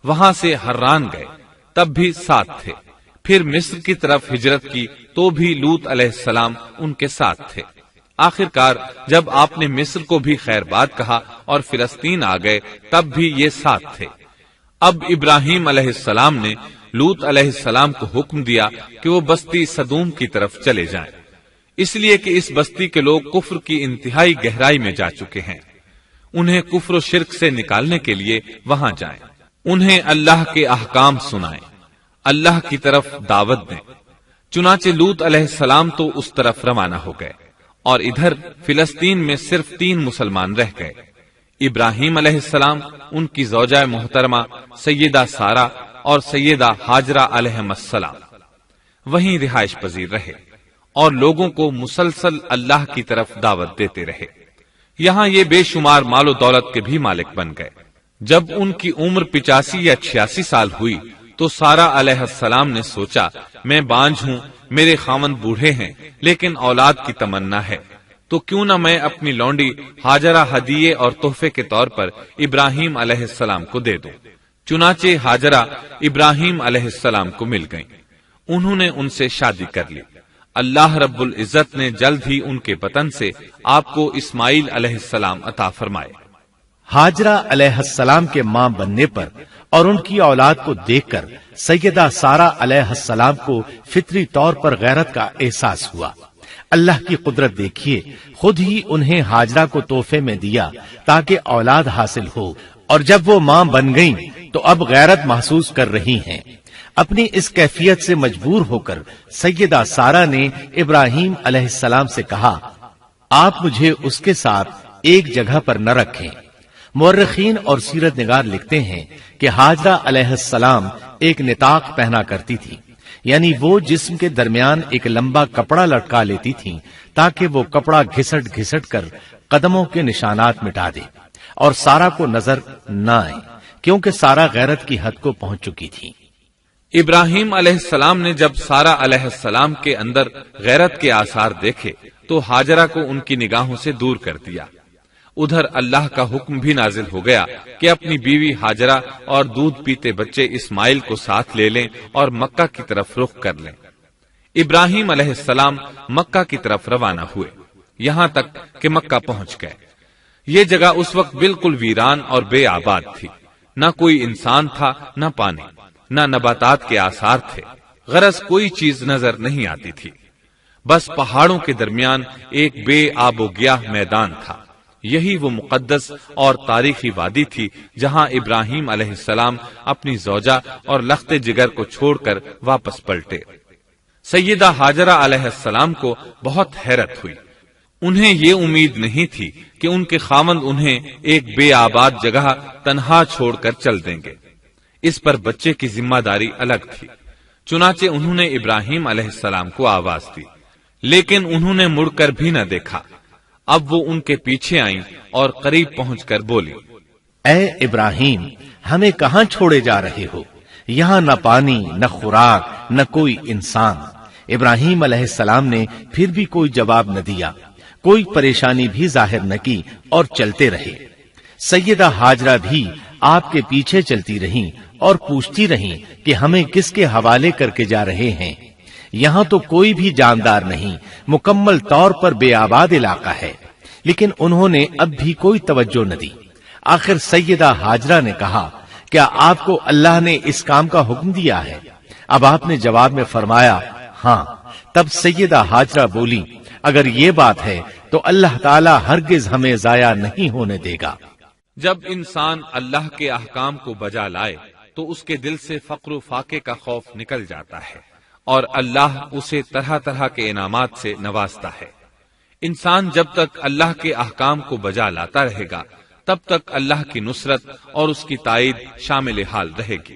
وہاں سے حران گئے تب بھی ساتھ تھے، پھر مصر کی طرف ہجرت کی تو بھی لوط علیہ السلام ان کے ساتھ تھے۔ آخر کار جب آپ نے مصر کو بھی خیر بات کہا اور فلسطین آ گئے تب بھی یہ ساتھ تھے۔ اب ابراہیم علیہ السلام نے لوط علیہ السلام کو حکم دیا کہ وہ بستی سدوم کی طرف چلے جائیں، اس لیے کہ اس بستی کے لوگ کفر کی انتہائی گہرائی میں جا چکے ہیں، انہیں کفر و شرک سے نکالنے کے لیے وہاں جائیں، انہیں اللہ کے احکام سنائیں، اللہ کی طرف دعوت دیں۔ چنانچہ لوط علیہ السلام تو اس طرف روانہ ہو گئے اور ادھر فلسطین میں صرف 3 مسلمان رہ گئے، ابراہیم علیہ السلام، ان کی زوجہ محترمہ سیدہ سارہ اور سیدہ ہاجرہ علیہم السلام، وہیں رہائش پذیر رہے اور لوگوں کو مسلسل اللہ کی طرف دعوت دیتے رہے۔ یہاں یہ بے شمار مال و دولت کے بھی مالک بن گئے۔ جب ان کی عمر 85 یا 86 سال ہوئی تو سارہ علیہ السلام نے سوچا، میں بانجھ ہوں، میرے خاوند بوڑھے ہیں، لیکن اولاد کی تمنا ہے، تو کیوں نہ میں اپنی لونڈی ہاجرہ ہدیے اور تحفے کے طور پر ابراہیم علیہ السلام کو دے دوں۔ چنانچہ ہاجرہ ابراہیم علیہ السلام کو مل گئیں، انہوں نے ان سے شادی کر لی۔ اللہ رب العزت نے جلد ہی ان کے وطن سے آپ کو اسماعیل علیہ السلام عطا فرمائے۔ ہاجرہ علیہ السلام کے ماں بننے پر اور ان کی اولاد کو دیکھ کر سیدہ سارہ علیہ السلام کو فطری طور پر غیرت کا احساس ہوا۔ اللہ کی قدرت دیکھیے، خود ہی انہیں ہاجرہ کو تحفے میں دیا تاکہ اولاد حاصل ہو، اور جب وہ ماں بن گئیں تو اب غیرت محسوس کر رہی ہیں۔ اپنی اس کیفیت سے مجبور ہو کر سیدہ سارہ نے ابراہیم علیہ السلام سے کہا، آپ مجھے اس کے ساتھ ایک جگہ پر نہ رکھیں۔ مورخین اور سیرت نگار لکھتے ہیں کہ ہاجرہ علیہ السلام ایک نطاق پہنا کرتی تھی، یعنی وہ جسم کے درمیان ایک لمبا کپڑا لٹکا لیتی تھی تاکہ وہ کپڑا گھسٹ گھسٹ کر قدموں کے نشانات مٹا دے اور سارہ کو نظر نہ آئے، کیونکہ سارہ غیرت کی حد کو پہنچ چکی تھی۔ ابراہیم علیہ السلام نے جب سارہ علیہ السلام کے اندر غیرت کے آثار دیکھے تو ہاجرہ کو ان کی نگاہوں سے دور کر دیا۔ ادھر اللہ کا حکم بھی نازل ہو گیا کہ اپنی بیوی ہاجرہ اور دودھ پیتے بچے اسماعیل کو ساتھ لے لیں اور مکہ کی طرف رخ کر لیں۔ ابراہیم علیہ السلام مکہ کی طرف روانہ ہوئے، یہاں تک کہ مکہ پہنچ گئے۔ یہ جگہ اس وقت بالکل ویران اور بے آباد تھی، نہ کوئی انسان تھا نہ پانی، نہ نباتات کے آثار تھے، غرض کوئی چیز نظر نہیں آتی تھی، بس پہاڑوں کے درمیان ایک بے آب و گیاہ میدان تھا۔ یہی وہ مقدس اور تاریخی وادی تھی جہاں ابراہیم علیہ السلام اپنی زوجہ اور لخت جگر کو چھوڑ کر واپس پلٹے۔ سیدہ ہاجرہ علیہ السلام کو بہت حیرت ہوئی، انہیں یہ امید نہیں تھی کہ ان کے خاوند انہیں ایک بے آباد جگہ تنہا چھوڑ کر چل دیں گے، اس پر بچے کی ذمہ داری الگ تھی۔ چنانچہ انہوں نے ابراہیم علیہ السلام کو آواز دی، لیکن انہوں نے مڑ کر بھی نہ دیکھا۔ اب وہ ان کے پیچھے آئیں اور قریب پہنچ کر بولی، اے ابراہیم، ہمیں کہاں چھوڑے جا رہے ہو؟ یہاں نہ پانی، نہ خوراک، نہ کوئی انسان۔ ابراہیم علیہ السلام نے پھر بھی کوئی جواب نہ دیا، کوئی پریشانی بھی ظاہر نہ کی اور چلتے رہے۔ سیدہ ہاجرہ بھی آپ کے پیچھے چلتی رہیں اور پوچھتی رہیں کہ ہمیں کس کے حوالے کر کے جا رہے ہیں؟ یہاں تو کوئی بھی جاندار نہیں، مکمل طور پر بے آباد علاقہ ہے۔ لیکن انہوں نے اب بھی کوئی توجہ نہ دی۔ آخر سیدہ ہاجرہ نے کہا، کیا آپ کو اللہ نے اس کام کا حکم دیا ہے؟ اب آپ نے جواب میں فرمایا، ہاں۔ تب سیدہ ہاجرہ بولی، اگر یہ بات ہے تو اللہ تعالی ہرگز ہمیں ضائع نہیں ہونے دے گا۔ جب انسان اللہ کے احکام کو بجا لائے تو اس کے دل سے فقر و فاقے کا خوف نکل جاتا ہے، اور اللہ اسے طرح طرح کے انعامات سے نوازتا ہے۔ انسان جب تک اللہ کے احکام کو بجا لاتا رہے گا تب تک اللہ کی نصرت اور اس کی تائید شامل حال رہے گی۔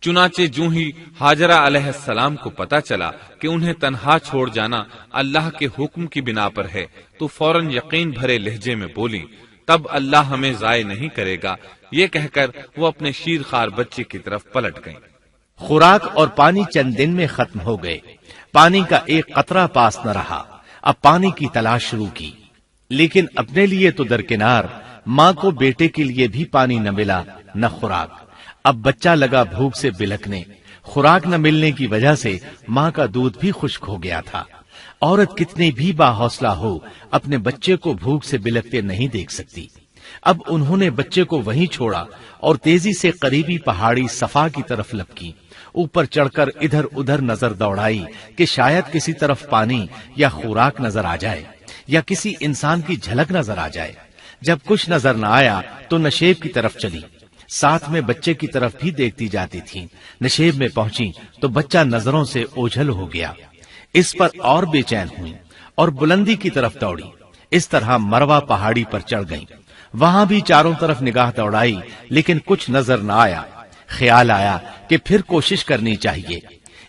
چنانچہ جو ہی ہاجرہ علیہ السلام کو پتا چلا کہ انہیں تنہا چھوڑ جانا اللہ کے حکم کی بنا پر ہے تو فوراً یقین بھرے لہجے میں بولی، تب اللہ ہمیں ضائع نہیں کرے گا۔ یہ کہہ کر وہ اپنے شیر خوار بچے کی طرف پلٹ گئیں۔ خوراک اور پانی چند دن میں ختم ہو گئے، پانی کا ایک قطرہ پاس نہ رہا۔ اب پانی کی تلاش شروع کی، لیکن اپنے لیے تو درکنار، ماں کو بیٹے کے لیے بھی پانی نہ ملا نہ خوراک۔ اب بچہ لگا بھوک سے بلکنے، خوراک نہ ملنے کی وجہ سے ماں کا دودھ بھی خشک ہو گیا تھا۔ عورت کتنی بھی باحوصلہ ہو اپنے بچے کو بھوک سے بلکتے نہیں دیکھ سکتی۔ اب انہوں نے بچے کو وہیں چھوڑا اور تیزی سے قریبی پہاڑی صفا کی طرف لپکی۔ اوپر چڑھ کر ادھر ادھر نظر دوڑائی کہ شاید کسی طرف پانی یا خوراک نظر آ جائے یا کسی انسان کی جھلک نظر آ جائے۔ جب کچھ نظر نہ آیا تو نشیب کی طرف چلی، ساتھ میں بچے کی طرف بھی دیکھتی جاتی تھی۔ نشیب میں پہنچی تو بچہ نظروں سے اوجھل ہو گیا۔ اس پر اور بے چین ہوئی اور بلندی کی طرف دوڑی۔ اس طرح مروہ پہاڑی پر چڑھ گئی۔ وہاں بھی چاروں طرف نگاہ دوڑائی لیکن کچھ نظر نہ آیا۔ خیال آیا کہ پھر کوشش کرنی چاہیے۔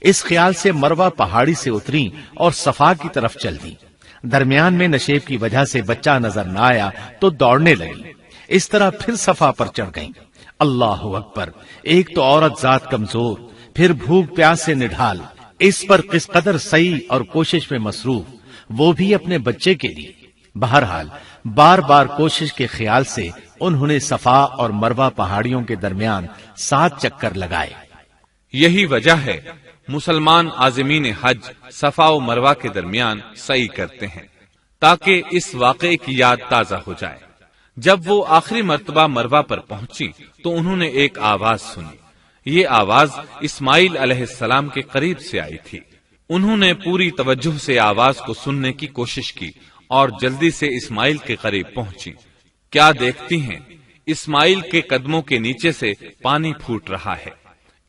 اس خیال سے مروہ پہاڑی سے اتری اور صفا کی طرف چل دی۔ درمیان میں نشیب کی وجہ سے بچہ نظر نہ آیا تو دوڑنے لگی۔ اس طرح پھر صفا پر چڑھ گئی۔ اللہ اکبر! ایک تو عورت ذات کمزور، پھر بھوک پیاس سے نڈھال، اس پر کس قدر سعی اور کوشش میں مصروف، وہ بھی اپنے بچے کے لیے۔ بہرحال بار بار کوشش کے خیال سے انہوں نے صفا اور مروہ پہاڑیوں کے درمیان 7 چکر لگائے۔ یہی وجہ ہے مسلمان عازمین حج صفا و مروہ کے درمیان سعی کرتے ہیں تاکہ اس واقعے کی یاد تازہ ہو جائے۔ جب وہ آخری مرتبہ مروہ پر پہنچی تو انہوں نے ایک آواز سنی۔ یہ آواز اسماعیل علیہ السلام کے قریب سے آئی تھی۔ انہوں نے پوری توجہ سے آواز کو سننے کی کوشش کی اور جلدی سے اسماعیل کے قریب پہنچی۔ کیا دیکھتی ہیں، اسماعیل کے قدموں کے نیچے سے پانی پھوٹ رہا ہے،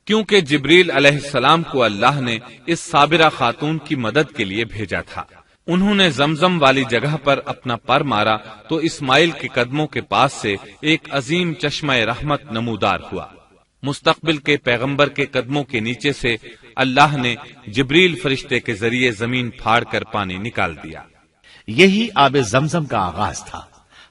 کیونکہ جبریل علیہ السلام کو اللہ نے اس صابرہ خاتون کی مدد کے لیے بھیجا تھا۔ انہوں نے زمزم والی جگہ پر اپنا پر مارا تو اسماعیل کے قدموں کے پاس سے ایک عظیم چشمہ رحمت نمودار ہوا۔ مستقبل کے پیغمبر کے قدموں کے نیچے سے اللہ نے جبریل فرشتے کے ذریعے زمین پھاڑ کر پانی نکال دیا۔ یہی آب زمزم کا آغاز تھا۔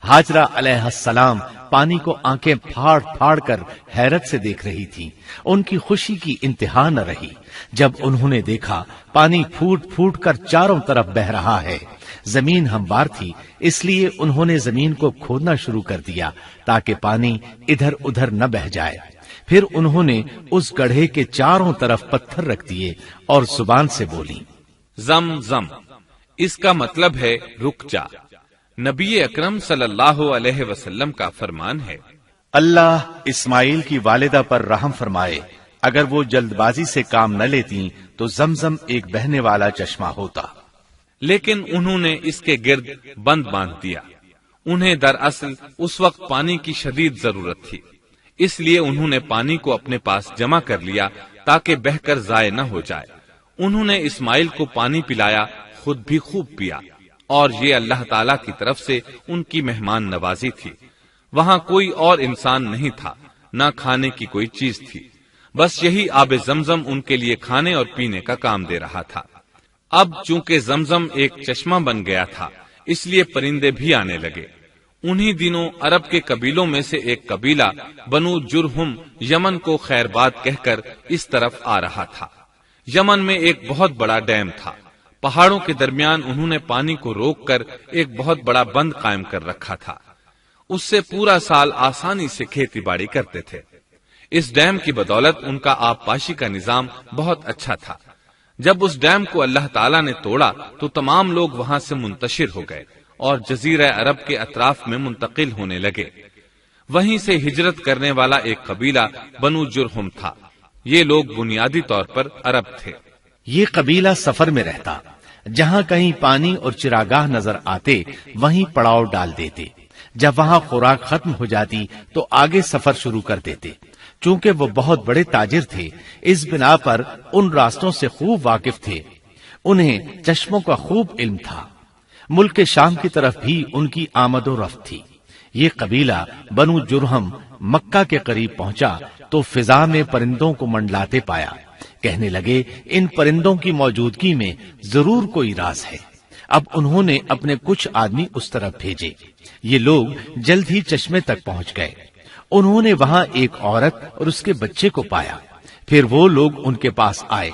ہاجرہ علیہ السلام پانی کو آنکھیں پھاڑ پھاڑ کر حیرت سے دیکھ رہی تھی۔ ان کی خوشی کی انتہا نہ رہی جب انہوں نے دیکھا پانی پھوٹ پھوٹ کر چاروں طرف بہ رہا ہے۔ زمین ہموار تھی، اس لیے انہوں نے زمین کو کھودنا شروع کر دیا تاکہ پانی ادھر ادھر نہ بہ جائے۔ پھر انہوں نے اس گڑھے کے چاروں طرف پتھر رکھ دیے اور زبان سے بولی، زم زم، اس کا مطلب ہے رک جا۔ نبی اکرم صلی اللہ علیہ وسلم کا فرمان ہے، اللہ اسماعیل کی والدہ پر رحم فرمائے، اگر وہ جلد بازی سے کام نہ لیتی تو زمزم ایک بہنے والا چشمہ ہوتا، لیکن انہوں نے اس کے گرد بند باندھ دیا۔ انہیں دراصل اس وقت پانی کی شدید ضرورت تھی، اس لیے انہوں نے پانی کو اپنے پاس جمع کر لیا تاکہ بہہ کر ضائع نہ ہو جائے۔ انہوں نے اسماعیل کو پانی پلایا، خود بھی خوب پیا، اور یہ اللہ تعالی کی طرف سے ان کی مہمان نوازی تھی۔ وہاں کوئی اور انسان نہیں تھا، نہ کھانے کی کوئی چیز تھی، بس یہی آب زمزم ان کے لیے کھانے اور پینے کا کام دے رہا تھا۔ اب چونکہ زمزم ایک چشمہ بن گیا تھا، اس لیے پرندے بھی آنے لگے۔ انہی دنوں عرب کے قبیلوں میں سے ایک قبیلہ بنو جرہم یمن کو خیر باد کہہ کر اس طرف آ رہا تھا۔ یمن میں ایک بہت بڑا ڈیم تھا، پہاڑوں کے درمیان انہوں نے پانی کو روک کر ایک بہت بڑا بند قائم کر رکھا تھا، اس سے پورا سال آسانی سے کھیتی باڑی کرتے تھے۔ اس ڈیم کی بدولت ان کا آب پاشی کا نظام بہت اچھا تھا۔ جب اس ڈیم کو اللہ تعالیٰ نے توڑا تو تمام لوگ وہاں سے منتشر ہو گئے اور جزیرہ عرب کے اطراف میں منتقل ہونے لگے۔ وہیں سے ہجرت کرنے والا ایک قبیلہ بنو جرہم تھا۔ یہ لوگ بنیادی طور پر عرب تھے۔ یہ قبیلہ سفر میں رہتا، جہاں کہیں پانی اور چراگاہ نظر آتے وہیں پڑاؤ ڈال دیتے۔ جب وہاں خوراک ختم ہو جاتی تو آگے سفر شروع کر دیتے۔ چونکہ وہ بہت بڑے تاجر تھے، اس بنا پر ان راستوں سے خوب واقف تھے۔ انہیں چشموں کا خوب علم تھا۔ ملک شام کی طرف بھی ان کی آمد و رفت تھی۔ یہ قبیلہ بنو جرہم مکہ کے قریب پہنچا تو فضا میں پرندوں کو منڈلاتے پایا۔ کہنے لگے ان پرندوں کی موجودگی میں ضرور کوئی راز ہے۔ اب انہوں نے اپنے کچھ آدمی اس طرف بھیجے۔ یہ لوگ جلد ہی چشمے تک پہنچ گئے۔ انہوں نے وہاں ایک عورت اور اس کے بچے کو پایا۔ پھر وہ لوگ ان کے پاس آئے،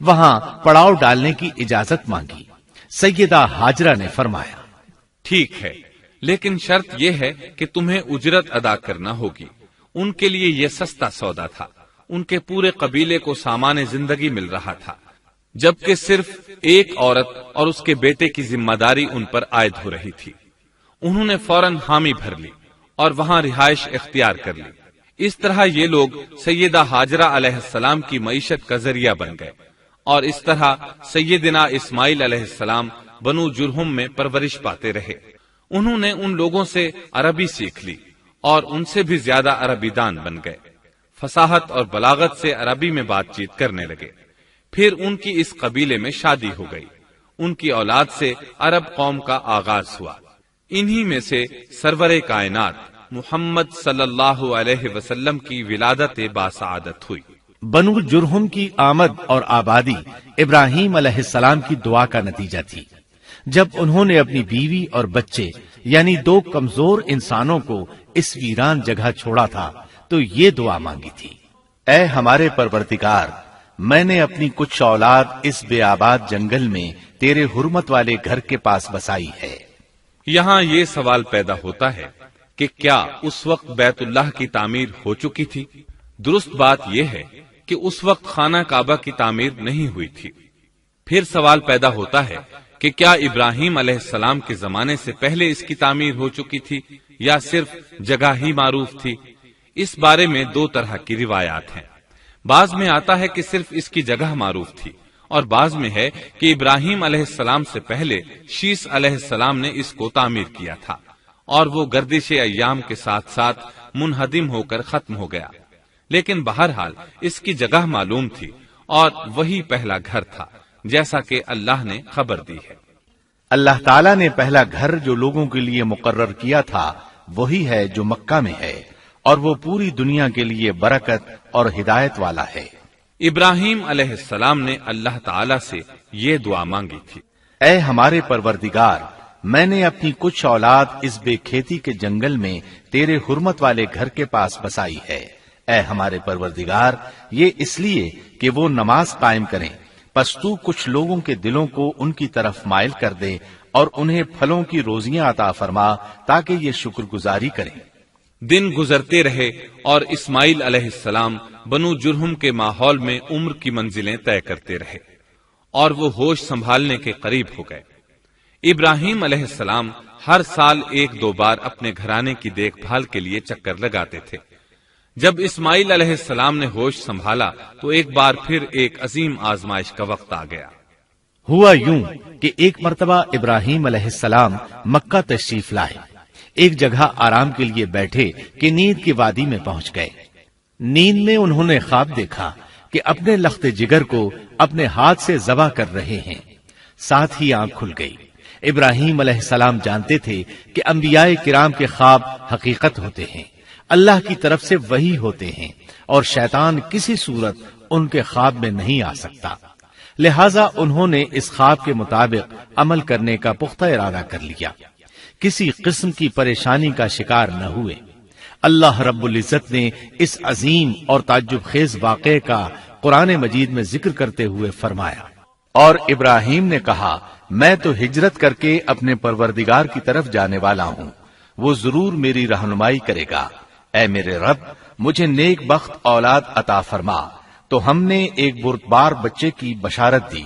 وہاں پڑاؤ ڈالنے کی اجازت مانگی۔ سیدہ ہاجرہ نے فرمایا، ٹھیک ہے، لیکن شرط یہ ہے کہ تمہیں اجرت ادا کرنا ہوگی۔ ان کے لیے یہ سستا سودا تھا۔ ان کے پورے قبیلے کو سامان زندگی مل رہا تھا، جبکہ صرف ایک عورت اور اس کے بیٹے کی ذمہ داری ان پر عائد ہو رہی تھی۔ انہوں نے فوراً حامی بھر لی اور وہاں رہائش اختیار کر لی۔ اس طرح یہ لوگ سیدہ ہاجرہ علیہ السلام کی معیشت کا ذریعہ بن گئے، اور اس طرح سیدنا اسماعیل علیہ السلام بنو جرہم میں پرورش پاتے رہے۔ انہوں نے ان لوگوں سے عربی سیکھ لی اور ان سے بھی زیادہ عربی دان بن گئے۔ فصاحت اور بلاغت سے عربی میں بات چیت کرنے لگے۔ پھر ان کی اس قبیلے میں شادی ہو گئی۔ ان کی اولاد سے عرب قوم کا آغاز ہوا۔ انہی میں سے سرور کائنات محمد صلی اللہ علیہ وسلم کی ولادت باسعادت ہوئی۔ بنو جرہم کی آمد اور آبادی ابراہیم علیہ السلام کی دعا کا نتیجہ تھی۔ جب انہوں نے اپنی بیوی اور بچے یعنی دو کمزور انسانوں کو اس ویران جگہ چھوڑا تھا تو یہ دعا مانگی تھی، اے ہمارے پروردگار، میں نے اپنی کچھ اولاد اس بے آباد جنگل میں تیرے حرمت والے گھر کے پاس بسائی ہے۔ یہاں یہ سوال پیدا ہوتا ہے کہ کیا اس وقت بیت اللہ کی تعمیر ہو چکی تھی؟ درست بات یہ ہے کہ اس وقت خانہ کعبہ کی تعمیر نہیں ہوئی تھی۔ پھر سوال پیدا ہوتا ہے کہ کیا ابراہیم علیہ السلام کے زمانے سے پہلے اس کی تعمیر ہو چکی تھی یا صرف جگہ ہی معروف تھی؟ اس بارے میں دو طرح کی روایات ہیں۔ بعض میں آتا ہے کہ صرف اس کی جگہ معروف تھی، اور بعض میں ہے کہ ابراہیم علیہ السلام سے پہلے شیس علیہ السلام نے اس کو تعمیر کیا تھا، اور وہ گردش ایام کے ساتھ ساتھ منہدم ہو کر ختم ہو گیا۔ لیکن بہرحال اس کی جگہ معلوم تھی، اور وہی پہلا گھر تھا، جیسا کہ اللہ نے خبر دی ہے۔ اللہ تعالیٰ نے پہلا گھر جو لوگوں کے لیے مقرر کیا تھا وہی ہے جو مکہ میں ہے، اور وہ پوری دنیا کے لیے برکت اور ہدایت والا ہے۔ ابراہیم علیہ السلام نے اللہ تعالی سے یہ دعا مانگی تھی، اے ہمارے پروردگار، میں نے اپنی کچھ اولاد اس بے کھیتی کے جنگل میں تیرے حرمت والے گھر کے پاس بسائی ہے۔ اے ہمارے پروردگار، یہ اس لیے کہ وہ نماز قائم کریں، پس تو کچھ لوگوں کے دلوں کو ان کی طرف مائل کر دے اور انہیں پھلوں کی روزیاں عطا فرما تاکہ یہ شکر گزاری کریں۔ دن گزرتے رہے اور اسماعیل علیہ السلام بنو جرہم کے ماحول میں عمر کی منزلیں طے کرتے رہے، اور وہ ہوش سنبھالنے کے قریب ہو گئے۔ ابراہیم علیہ السلام ہر سال ایک دو بار اپنے گھرانے کی دیکھ بھال کے لیے چکر لگاتے تھے۔ جب اسماعیل علیہ السلام نے ہوش سنبھالا تو ایک بار پھر ایک عظیم آزمائش کا وقت آ گیا۔ ہوا یوں کہ ایک مرتبہ ابراہیم علیہ السلام مکہ تشریف لائے، ایک جگہ آرام کے لیے بیٹھے کہ نیند کی وادی میں پہنچ گئے۔ نیند میں انہوں نے خواب دیکھا کہ اپنے لخت جگر کو اپنے ہاتھ سے ذبح کر رہے ہیں، ساتھ ہی آنکھ کھل گئی۔ ابراہیم علیہ السلام جانتے تھے کہ انبیاء کرام کے خواب حقیقت ہوتے ہیں، اللہ کی طرف سے وحی ہوتے ہیں، اور شیطان کسی صورت ان کے خواب میں نہیں آ سکتا، لہذا انہوں نے اس خواب کے مطابق عمل کرنے کا پختہ ارادہ کر لیا، کسی قسم کی پریشانی کا شکار نہ ہوئے۔ اللہ رب العزت نے اس عظیم اور تعجب خیز واقعے کا قرآن مجید میں ذکر کرتے ہوئے فرمایا، اور ابراہیم نے کہا میں تو ہجرت کر کے اپنے پروردگار کی طرف جانے والا ہوں، وہ ضرور میری رہنمائی کرے گا۔ اے میرے رب، مجھے نیک بخت اولاد عطا فرما۔ تو ہم نے ایک بردبار بچے کی بشارت دی۔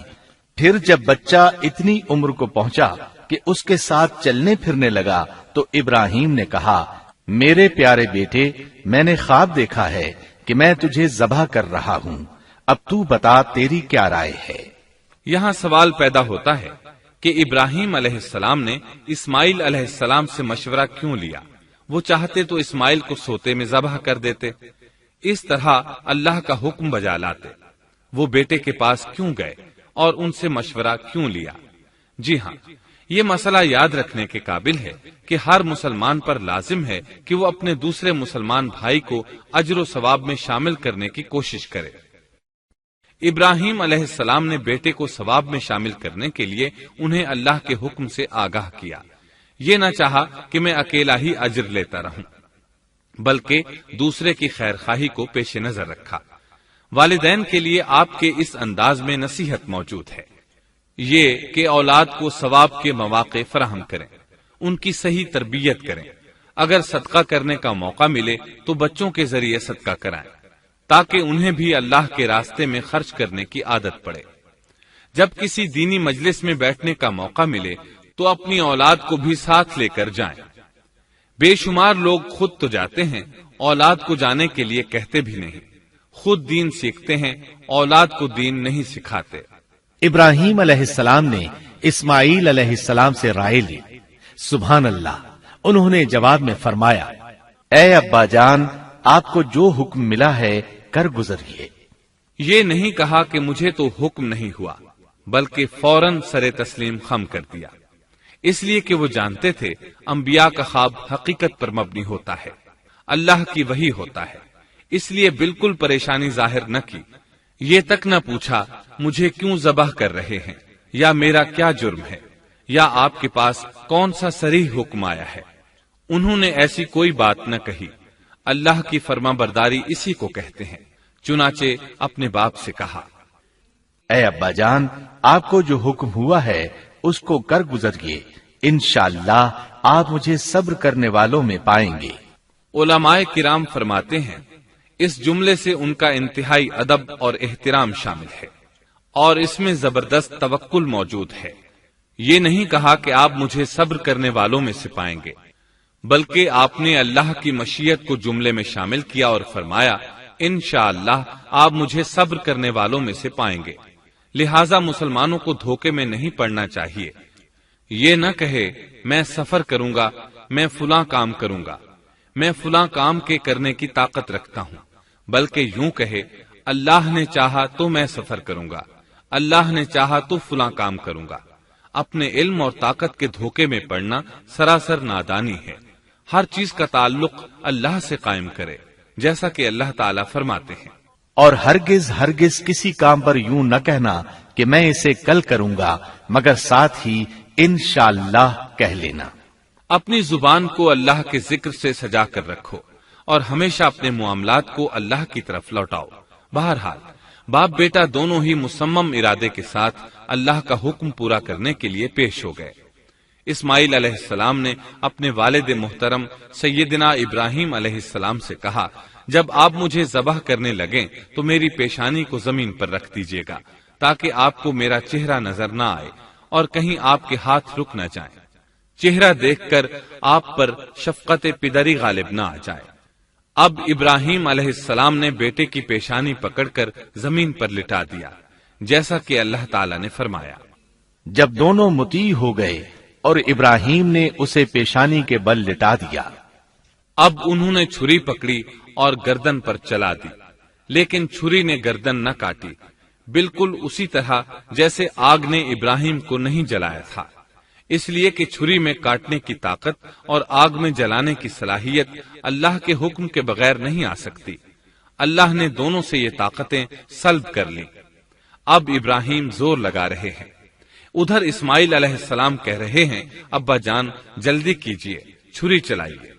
پھر جب بچہ اتنی عمر کو پہنچا کہ اس کے ساتھ چلنے پھرنے لگا تو ابراہیم نے کہا میرے پیارے بیٹے، میں نے خواب دیکھا ہے کہ میں تجھے ذبح کر رہا ہوں، اب تو بتا تیری کیا رائے ہے؟ یہاں سوال پیدا ہوتا ہے کہ ابراہیم علیہ السلام نے اسماعیل علیہ السلام سے مشورہ کیوں لیا؟ وہ چاہتے تو اسماعیل کو سوتے میں ذبح کر دیتے، اس طرح اللہ کا حکم بجا لاتے۔ وہ بیٹے کے پاس کیوں گئے اور ان سے مشورہ کیوں لیا؟ جی ہاں، یہ مسئلہ یاد رکھنے کے قابل ہے کہ ہر مسلمان پر لازم ہے کہ وہ اپنے دوسرے مسلمان بھائی کو اجر و ثواب میں شامل کرنے کی کوشش کرے۔ ابراہیم علیہ السلام نے بیٹے کو ثواب میں شامل کرنے کے لیے انہیں اللہ کے حکم سے آگاہ کیا، یہ نہ چاہا کہ میں اکیلا ہی اجر لیتا رہوں، بلکہ دوسرے کی خیر خواہی کو پیش نظر رکھا۔ والدین کے لیے آپ کے اس انداز میں نصیحت موجود ہے، یہ کہ اولاد کو ثواب کے مواقع فراہم کریں، ان کی صحیح تربیت کریں، اگر صدقہ کرنے کا موقع ملے تو بچوں کے ذریعے صدقہ کرائیں تاکہ انہیں بھی اللہ کے راستے میں خرچ کرنے کی عادت پڑے۔ جب کسی دینی مجلس میں بیٹھنے کا موقع ملے تو اپنی اولاد کو بھی ساتھ لے کر جائیں۔ بے شمار لوگ خود تو جاتے ہیں، اولاد کو جانے کے لیے کہتے بھی نہیں، خود دین سیکھتے ہیں، اولاد کو دین نہیں سکھاتے۔ ابراہیم علیہ السلام نے اسماعیل علیہ السلام سے رائے لی۔ سبحان اللہ، انہوں نے جواب میں فرمایا اے ابا جان، آپ کو جو حکم ملا ہے کر گزریے۔ یہ نہیں کہا کہ مجھے تو حکم نہیں ہوا، بلکہ فوراً سر تسلیم خم کر دیا، اس لیے کہ وہ جانتے تھے انبیاء کا خواب حقیقت پر مبنی ہوتا ہے، اللہ کی وحی ہوتا ہے، اس لیے بالکل پریشانی ظاہر نہ کی، یہ تک نہ پوچھا مجھے کیوں ذبح کر رہے ہیں، یا میرا کیا جرم ہے، یا آپ کے پاس کون سا صریح حکم آیا ہے۔ انہوں نے ایسی کوئی بات نہ کہی، اللہ کی فرما برداری اسی کو کہتے ہیں۔ چنانچہ اپنے باپ سے کہا اے ابا جان، آپ کو جو حکم ہوا ہے اس کو کر گزریے، انشاءاللہ آپ مجھے صبر کرنے والوں میں پائیں گے۔ علماء کرام فرماتے ہیں اس جملے سے ان کا انتہائی ادب اور احترام شامل ہے، اور اس میں زبردست توکل موجود ہے۔ یہ نہیں کہا کہ آپ مجھے صبر کرنے والوں میں سے پائیں گے، بلکہ آپ نے اللہ کی مشیت کو جملے میں شامل کیا اور فرمایا انشاءاللہ آپ مجھے صبر کرنے والوں میں سے پائیں گے۔ لہذا مسلمانوں کو دھوکے میں نہیں پڑنا چاہیے، یہ نہ کہے میں سفر کروں گا، میں فلاں کام کروں گا، میں فلاں کام کے کرنے کی طاقت رکھتا ہوں، بلکہ یوں کہے اللہ نے چاہا تو میں سفر کروں گا، اللہ نے چاہا تو فلاں کام کروں گا۔ اپنے علم اور طاقت کے دھوکے میں پڑنا سراسر نادانی ہے۔ ہر چیز کا تعلق اللہ سے قائم کرے، جیسا کہ اللہ تعالیٰ فرماتے ہیں اور ہرگز ہرگز کسی کام پر یوں نہ کہنا کہ میں اسے کل کروں گا، مگر ساتھ ہی انشاءاللہ کہہ لینا۔ اپنی زبان کو اللہ کے ذکر سے سجا کر رکھو اور ہمیشہ اپنے معاملات کو اللہ کی طرف لوٹاؤ۔ بہرحال باپ بیٹا دونوں ہی مصمم ارادے کے ساتھ اللہ کا حکم پورا کرنے کے لیے پیش ہو گئے۔ اسماعیل علیہ السلام نے اپنے والد محترم سیدنا ابراہیم علیہ السلام سے کہا جب آپ مجھے ذبح کرنے لگیں تو میری پیشانی کو زمین پر رکھ دیجیے گا تاکہ آپ کو میرا چہرہ نظر نہ آئے اور کہیں آپ کے ہاتھ رک نہ جائیں، چہرہ دیکھ کر آپ پر شفقت پدری غالب نہ آ جائے۔ اب ابراہیم علیہ السلام نے بیٹے کی پیشانی پکڑ کر زمین پر لٹا دیا، جیسا کہ اللہ تعالی نے فرمایا۔ جب دونوں مطیع ہو گئے اور ابراہیم نے اسے پیشانی کے بل لٹا دیا، اب انہوں نے چھری پکڑی اور گردن پر چلا دی، لیکن چھری نے گردن نہ کاٹی، بالکل اسی طرح جیسے آگ نے ابراہیم کو نہیں جلایا تھا، اس لیے کہ چھری میں کاٹنے کی طاقت اور آگ میں جلانے کی صلاحیت اللہ کے حکم کے بغیر نہیں آ سکتی۔ اللہ نے دونوں سے یہ طاقتیں سلب کر لیں۔ اب ابراہیم زور لگا رہے ہیں، ادھر اسماعیل علیہ السلام کہہ رہے ہیں، ابا جان جلدی کیجئے، چھری چلائیے۔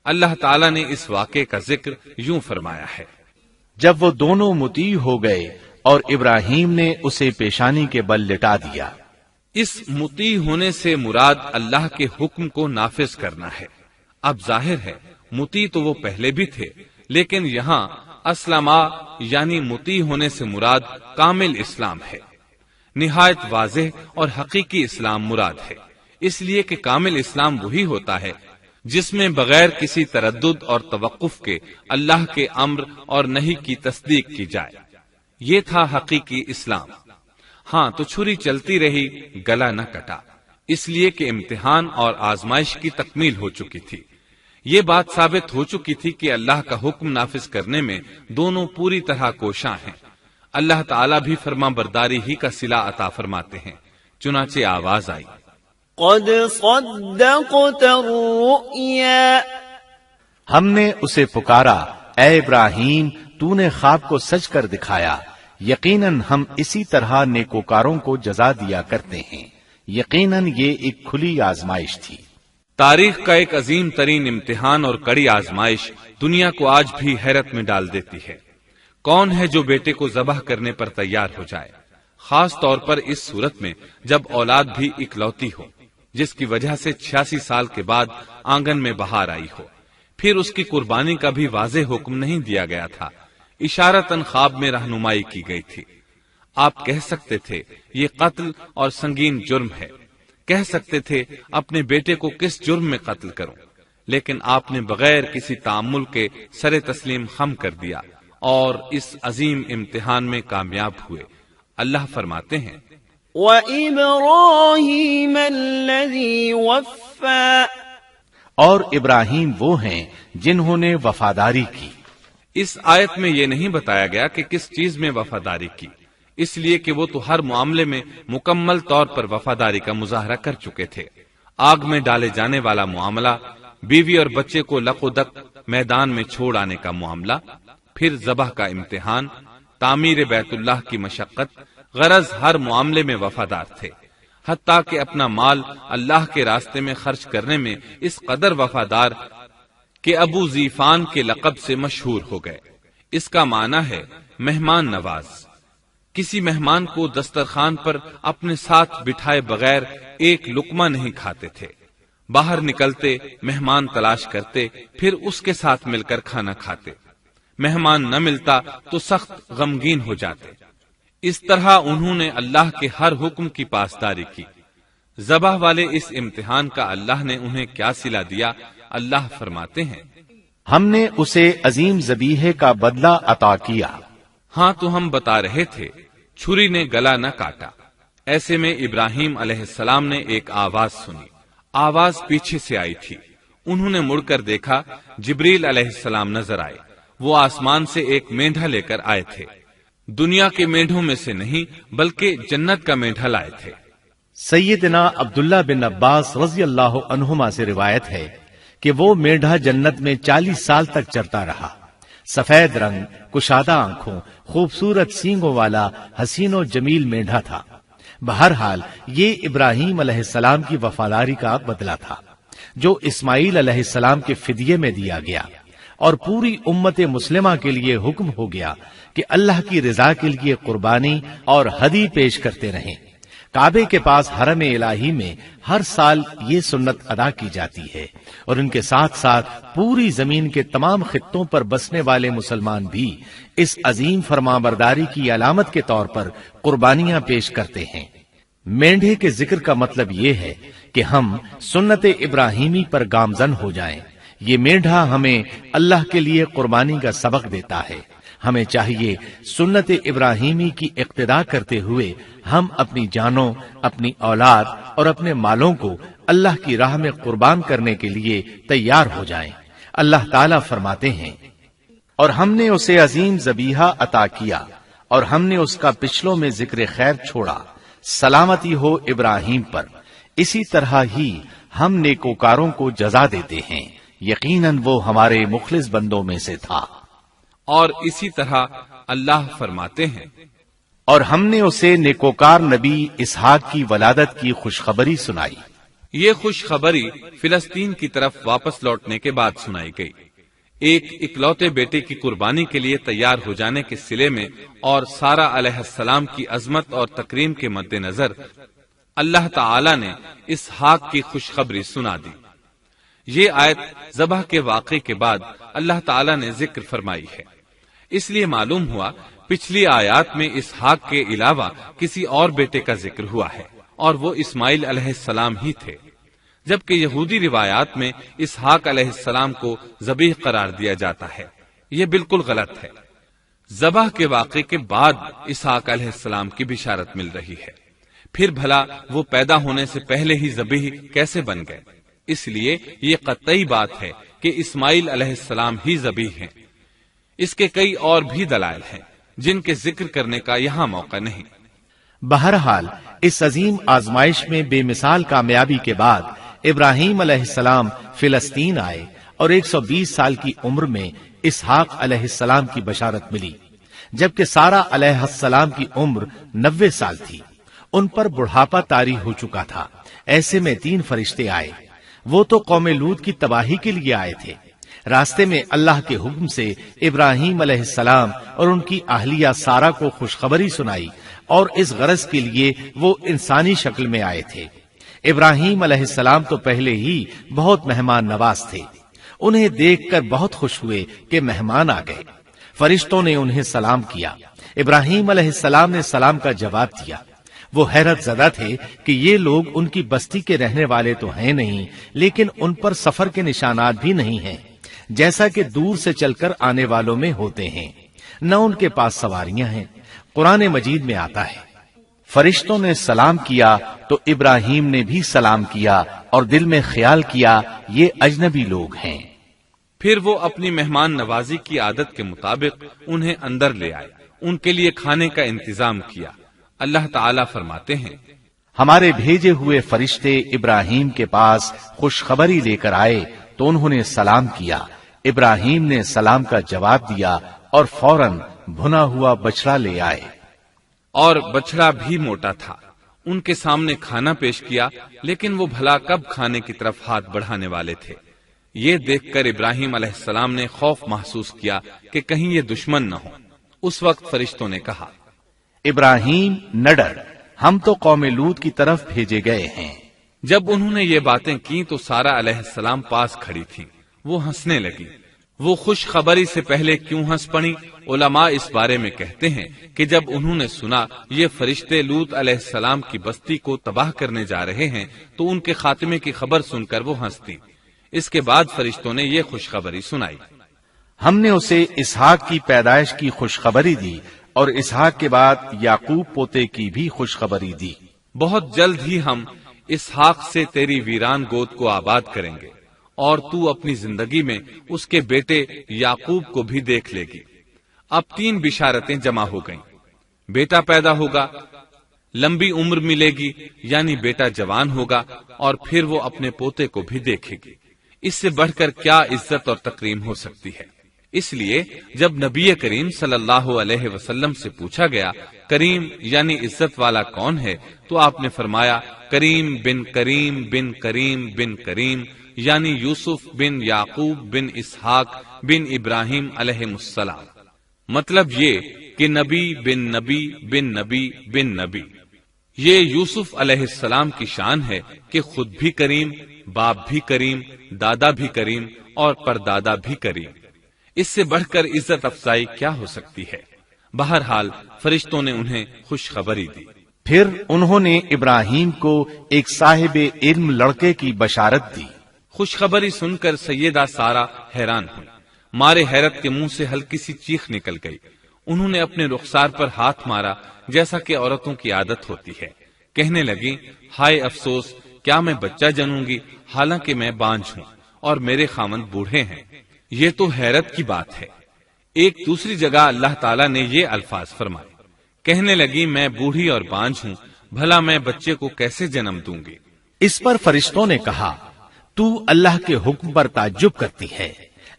اللہ تعالیٰ نے اس واقعے کا ذکر یوں فرمایا ہے، جب وہ دونوں مطیع ہو گئے اور ابراہیم نے اسے پیشانی کے بل لٹا دیا۔ اس مطیع ہونے سے مراد اللہ کے حکم کو نافذ کرنا ہے۔ اب ظاہر ہے مطیع تو وہ پہلے بھی تھے، لیکن یہاں اسلما یعنی مطیع ہونے سے مراد کامل اسلام ہے۔ نہایت واضح اور حقیقی اسلام مراد ہے، اس لیے کہ کامل اسلام وہی ہوتا ہے جس میں بغیر کسی تردد اور توقف کے اللہ کے امر اور نہی کی تصدیق کی جائے۔ یہ تھا حقیقی اسلام۔ ہاں تو چھری چلتی رہی، گلا نہ کٹا، اس لیے کہ امتحان اور آزمائش کی تکمیل ہو چکی تھی۔ یہ بات ثابت ہو چکی تھی کہ اللہ کا حکم نافذ کرنے میں دونوں پوری طرح کوشاں ہیں۔ اللہ تعالیٰ بھی فرما برداری ہی کا صلہ عطا فرماتے ہیں۔ چنانچہ آواز آئی، قد صدقت الرؤيا، ہم نے اسے پکارا، اے ابراہیم تو نے خواب کو سچ کر دکھایا، یقیناً ہم اسی طرح نیکوکاروں کو جزا دیا کرتے ہیں۔ یقیناً یہ ایک کھلی آزمائش تھی۔ تاریخ کا ایک عظیم ترین امتحان اور کڑی آزمائش دنیا کو آج بھی حیرت میں ڈال دیتی ہے۔ کون ہے جو بیٹے کو ذبح کرنے پر تیار ہو جائے، خاص طور پر اس صورت میں جب اولاد بھی اکلوتی ہو، جس کی وجہ سے 86 سال کے بعد آنگن میں بہار آئی ہو۔ پھر اس کی قربانی کا بھی واضح حکم نہیں دیا گیا تھا، اشارتاً خواب میں رہنمائی کی گئی تھی۔ آپ کہہ سکتے تھے یہ قتل اور سنگین جرم ہے، کہہ سکتے تھے اپنے بیٹے کو کس جرم میں قتل کروں، لیکن آپ نے بغیر کسی تعامل کے سر تسلیم خم کر دیا اور اس عظیم امتحان میں کامیاب ہوئے۔ اللہ فرماتے ہیں، وَإِبْرَاهِيمَ الَّذِي وَفَّى، اور ابراہیم وہ ہیں جنہوں نے وفاداری کی۔ اس آیت میں یہ نہیں بتایا گیا کہ کس چیز میں وفاداری کی، اس لیے کہ وہ تو ہر معاملے میں مکمل طور پر وفاداری کا مظاہرہ کر چکے تھے۔ آگ میں ڈالے جانے والا معاملہ، بیوی اور بچے کو لق و دق میدان میں چھوڑ آنے کا معاملہ، پھر ذبح کا امتحان، تعمیر بیت اللہ کی مشقت، غرض ہر معاملے میں وفادار تھے، حتیٰ کہ اپنا مال اللہ کے راستے میں خرچ کرنے میں اس قدر وفادار کہ ابو زیفان کے لقب سے مشہور ہو گئے۔ اس کا معنی ہے مہمان نواز۔ کسی مہمان کو دسترخوان پر اپنے ساتھ بٹھائے بغیر ایک لقمہ نہیں کھاتے تھے، باہر نکلتے مہمان تلاش کرتے، پھر اس کے ساتھ مل کر کھانا کھاتے، مہمان نہ ملتا تو سخت غمگین ہو جاتے۔ اس طرح انہوں نے اللہ کے ہر حکم کی پاسداری کی۔ ذبح والے اس امتحان کا اللہ نے انہیں کیا صلہ دیا؟ اللہ فرماتے ہیں، ہم نے اسے عظیم ذبیحے کا بدلہ عطا کیا۔ ہاں تو ہم بتا رہے تھے چھری نے گلا نہ کاٹا۔ ایسے میں ابراہیم علیہ السلام نے ایک آواز سنی، آواز پیچھے سے آئی تھی۔ انہوں نے مڑ کر دیکھا، جبریل علیہ السلام نظر آئے۔ وہ آسمان سے ایک مینڈھا لے کر آئے تھے، دنیا کے مینڈھوں میں سے نہیں بلکہ جنت کا مینڈھا لائے تھے۔ سیدنا عبداللہ بن عباس رضی اللہ عنہما سے روایت ہے کہ وہ مینڈھا جنت میں 40 سال تک چرتا رہا۔ سفید رنگ، کشادہ آنکھوں، خوبصورت سینگوں والا حسین و جمیل مینڈھا تھا۔ بہرحال یہ ابراہیم علیہ السلام کی وفاداری کا بدلہ تھا جو اسماعیل علیہ السلام کے فدیے میں دیا گیا، اور پوری امت مسلمہ کے لیے حکم ہو گیا کہ اللہ کی رضا کے لیے قربانی اور ہدی پیش کرتے رہیں۔ کعبے کے پاس حرم الہی میں ہر سال یہ سنت ادا کی جاتی ہے، اور ان کے ساتھ ساتھ پوری زمین کے تمام خطوں پر بسنے والے مسلمان بھی اس عظیم فرمانبرداری کی علامت کے طور پر قربانیاں پیش کرتے ہیں۔ مینڈھے کے ذکر کا مطلب یہ ہے کہ ہم سنت ابراہیمی پر گامزن ہو جائیں، یہ میڈھا ہمیں اللہ کے لیے قربانی کا سبق دیتا ہے۔ ہمیں چاہیے سنت ابراہیمی کی اقتدا کرتے ہوئے ہم اپنی جانوں، اپنی اولاد اور اپنے مالوں کو اللہ کی راہ میں قربان کرنے کے لیے تیار ہو جائیں۔ اللہ تعالیٰ فرماتے ہیں، اور ہم نے اسے عظیم ذبیحہ عطا کیا اور ہم نے اس کا پچھلوں میں ذکر خیر چھوڑا، سلامتی ہو ابراہیم پر۔ اسی طرح ہی ہم نیکوکاروں کو جزا دیتے ہیں، یقیناً وہ ہمارے مخلص بندوں میں سے تھا۔ اور اسی طرح اللہ فرماتے ہیں، اور ہم نے اسے نیکوکار نبی اسحاق کی ولادت کی خوشخبری سنائی۔ یہ خوشخبری فلسطین کی طرف واپس لوٹنے کے بعد سنائی گئی۔ ایک اکلوتے بیٹے کی قربانی کے لیے تیار ہو جانے کے صلے میں اور سارہ علیہ السلام کی عظمت اور تکریم کے مد نظر اللہ تعالی نے اسحاق کی خوشخبری سنا دی۔ یہ آیت ذبح کے واقعے کے بعد اللہ تعالی نے ذکر فرمائی ہے، اس لیے معلوم ہوا پچھلی آیات میں اسحاق کے علاوہ کسی اور بیٹے کا ذکر ہوا ہے، اور وہ اسماعیل علیہ السلام ہی تھے، جبکہ یہودی روایات میں اسحاق علیہ السلام کو ذبیح قرار دیا جاتا ہے۔ یہ بالکل غلط ہے۔ ذبح کے واقعے کے بعد اسحاق علیہ السلام کی بشارت مل رہی ہے، پھر بھلا وہ پیدا ہونے سے پہلے ہی ذبیح کیسے بن گئے؟ اس لیے یہ قطعی بات ہے کہ اسماعیل علیہ السلام ہی ذبیح ہیں۔ اس کے کئی اور بھی دلائل ہیں جن کے ذکر کرنے کا یہاں موقع نہیں۔ بہرحال اس عظیم آزمائش میں بے مثال کامیابی کے بعد ابراہیم علیہ السلام فلسطین آئے اور 120 سال کی عمر میں اسحاق علیہ السلام کی بشارت ملی، جبکہ سارہ علیہ السلام کی عمر 90 سال تھی۔ ان پر بڑھاپا طاری ہو چکا تھا۔ ایسے میں 3 فرشتے آئے، وہ تو قوم لوط کی تباہی کے لیے آئے تھے۔ راستے میں اللہ کے حکم سے ابراہیم علیہ السلام اور ان کی اہلیہ سارہ کو خوشخبری سنائی، اور اس غرض کے لیے وہ انسانی شکل میں آئے تھے۔ ابراہیم علیہ السلام تو پہلے ہی بہت مہمان نواز تھے، انہیں دیکھ کر بہت خوش ہوئے کہ مہمان آ گئے۔ فرشتوں نے انہیں سلام کیا۔ ابراہیم علیہ السلام نے سلام کا جواب دیا۔ وہ حیرت زدہ تھے کہ یہ لوگ ان کی بستی کے رہنے والے تو ہیں نہیں، لیکن ان پر سفر کے نشانات بھی نہیں ہیں، جیسا کہ دور سے چل کر آنے والوں میں ہوتے ہیں، نہ ان کے پاس سواریاں ہیں۔ قرآن مجید میں آتا ہے، فرشتوں نے سلام کیا تو ابراہیم نے بھی سلام کیا اور دل میں خیال کیا یہ اجنبی لوگ ہیں۔ پھر وہ اپنی مہمان نوازی کی عادت کے مطابق انہیں اندر لے آئے، ان کے لیے کھانے کا انتظام کیا۔ اللہ تعالیٰ فرماتے ہیں، ہمارے بھیجے ہوئے فرشتے ابراہیم کے پاس خوشخبری لے کر آئے تو انہوں نے سلام کیا۔ ابراہیم نے سلام کا جواب دیا اور فوراً بھنا ہوا بچڑا لے آئے، اور بچڑا بھی موٹا تھا۔ ان کے سامنے کھانا پیش کیا، لیکن وہ بھلا کب کھانے کی طرف ہاتھ بڑھانے والے تھے۔ یہ دیکھ کر ابراہیم علیہ السلام نے خوف محسوس کیا کہ کہیں یہ دشمن نہ ہو۔ اس وقت فرشتوں نے کہا، ابراہیم نہ ڈر، ہم تو قوم لوط کی طرف بھیجے گئے ہیں۔ جب انہوں نے یہ باتیں کی تو سارہ علیہ السلام پاس کھڑی تھی، وہ ہنسنے لگی۔ وہ خوش خبری سے پہلے کیوں ہنس پڑی؟ علماء اس بارے میں کہتے ہیں کہ جب انہوں نے سنا یہ فرشتے لوط علیہ السلام کی بستی کو تباہ کرنے جا رہے ہیں تو ان کے خاتمے کی خبر سن کر وہ ہنستی۔ اس کے بعد فرشتوں نے یہ خوشخبری سنائی، ہم نے اسے اسحاق کی پیدائش کی خوشخبری دی اور اسحاق کے بعد یعقوب پوتے کی بھی خوشخبری دی۔ بہت جلد ہی ہم اسحاق سے تیری ویران گود کو آباد کریں گے، اور تو اپنی زندگی میں اس کے بیٹے یعقوب کو بھی دیکھ لے گی۔ اب 3 بشارتیں جمع ہو گئیں، بیٹا پیدا ہوگا، لمبی عمر ملے گی یعنی بیٹا جوان ہوگا، اور پھر وہ اپنے پوتے کو بھی دیکھے گی۔ اس سے بڑھ کر کیا عزت اور تکریم ہو سکتی ہے؟ اس لیے جب نبی کریم صلی اللہ علیہ وسلم سے پوچھا گیا کریم یعنی عزت والا کون ہے، تو آپ نے فرمایا کریم بن کریم بن کریم بن کریم، یعنی یوسف بن یعقوب بن اسحاق بن ابراہیم علیہ السلام۔ مطلب یہ کہ نبی بن نبی بن نبی بن نبی۔ یہ یوسف علیہ السلام کی شان ہے کہ خود بھی کریم، باپ بھی کریم، دادا بھی کریم اور پردادا بھی کریم۔ اس سے بڑھ کر عزت افزائی کیا ہو سکتی ہے؟ بہرحال فرشتوں نے انہیں خوشخبری دی۔ پھر انہوں نے ابراہیم کو ایک صاحب علم لڑکے کی بشارت دی۔ خوشخبری سن کر سیدہ سارہ حیران ہوئی، مارے حیرت کے منہ سے ہلکی سی چیخ نکل گئی۔ انہوں نے اپنے رخسار پر ہاتھ مارا جیسا کہ عورتوں کی عادت ہوتی ہے، کہنے لگی، ہائے افسوس، کیا میں بچہ جنوں گی حالانکہ میں بانجھ ہوں اور میرے خاوند بوڑھے ہیں؟ یہ تو حیرت کی بات ہے۔ ایک دوسری جگہ اللہ تعالیٰ نے یہ الفاظ فرمائے، کہنے لگی، میں بوڑھی اور بانجھ ہوں، بھلا میں بچے کو کیسے جنم دوں گی؟ اس پر فرشتوں نے کہا، تو اللہ کے حکم پر تعجب کرتی ہے،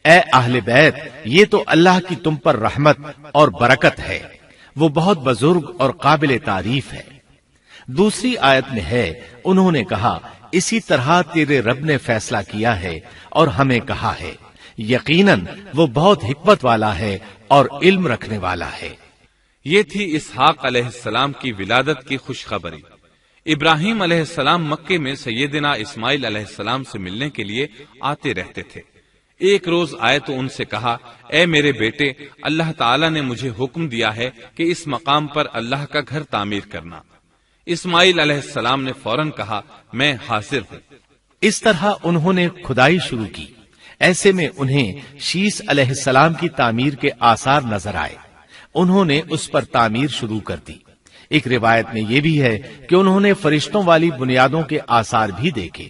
اے اہل بیت، یہ تو اللہ کی تم پر رحمت اور برکت ہے، وہ بہت بزرگ اور قابل تعریف ہے۔ دوسری آیت میں ہے، انہوں نے کہا، اسی طرح تیرے رب نے فیصلہ کیا ہے اور ہمیں کہا ہے، یقیناً وہ بہت حکمت والا ہے اور علم رکھنے والا ہے۔ یہ تھی اسحاق علیہ السلام کی ولادت کی خوشخبری۔ ابراہیم علیہ السلام مکے میں سیدنا اسماعیل علیہ السلام سے ملنے کے لیے آتے رہتے تھے۔ ایک روز آئے تو ان سے کہا، اے میرے بیٹے، اللہ تعالیٰ نے مجھے حکم دیا ہے کہ اس مقام پر اللہ کا گھر تعمیر کرنا۔ اسماعیل علیہ السلام نے فوراً کہا، میں حاضر ہوں۔ اس طرح انہوں نے کھدائی شروع کی۔ ایسے میں انہیں شیس علیہ السلام کی تعمیر کے آثار نظر آئے، انہوں نے اس پر تعمیر شروع کر دی۔ ایک روایت میں یہ بھی ہے کہ انہوں نے فرشتوں والی بنیادوں کے آثار بھی دیکھے۔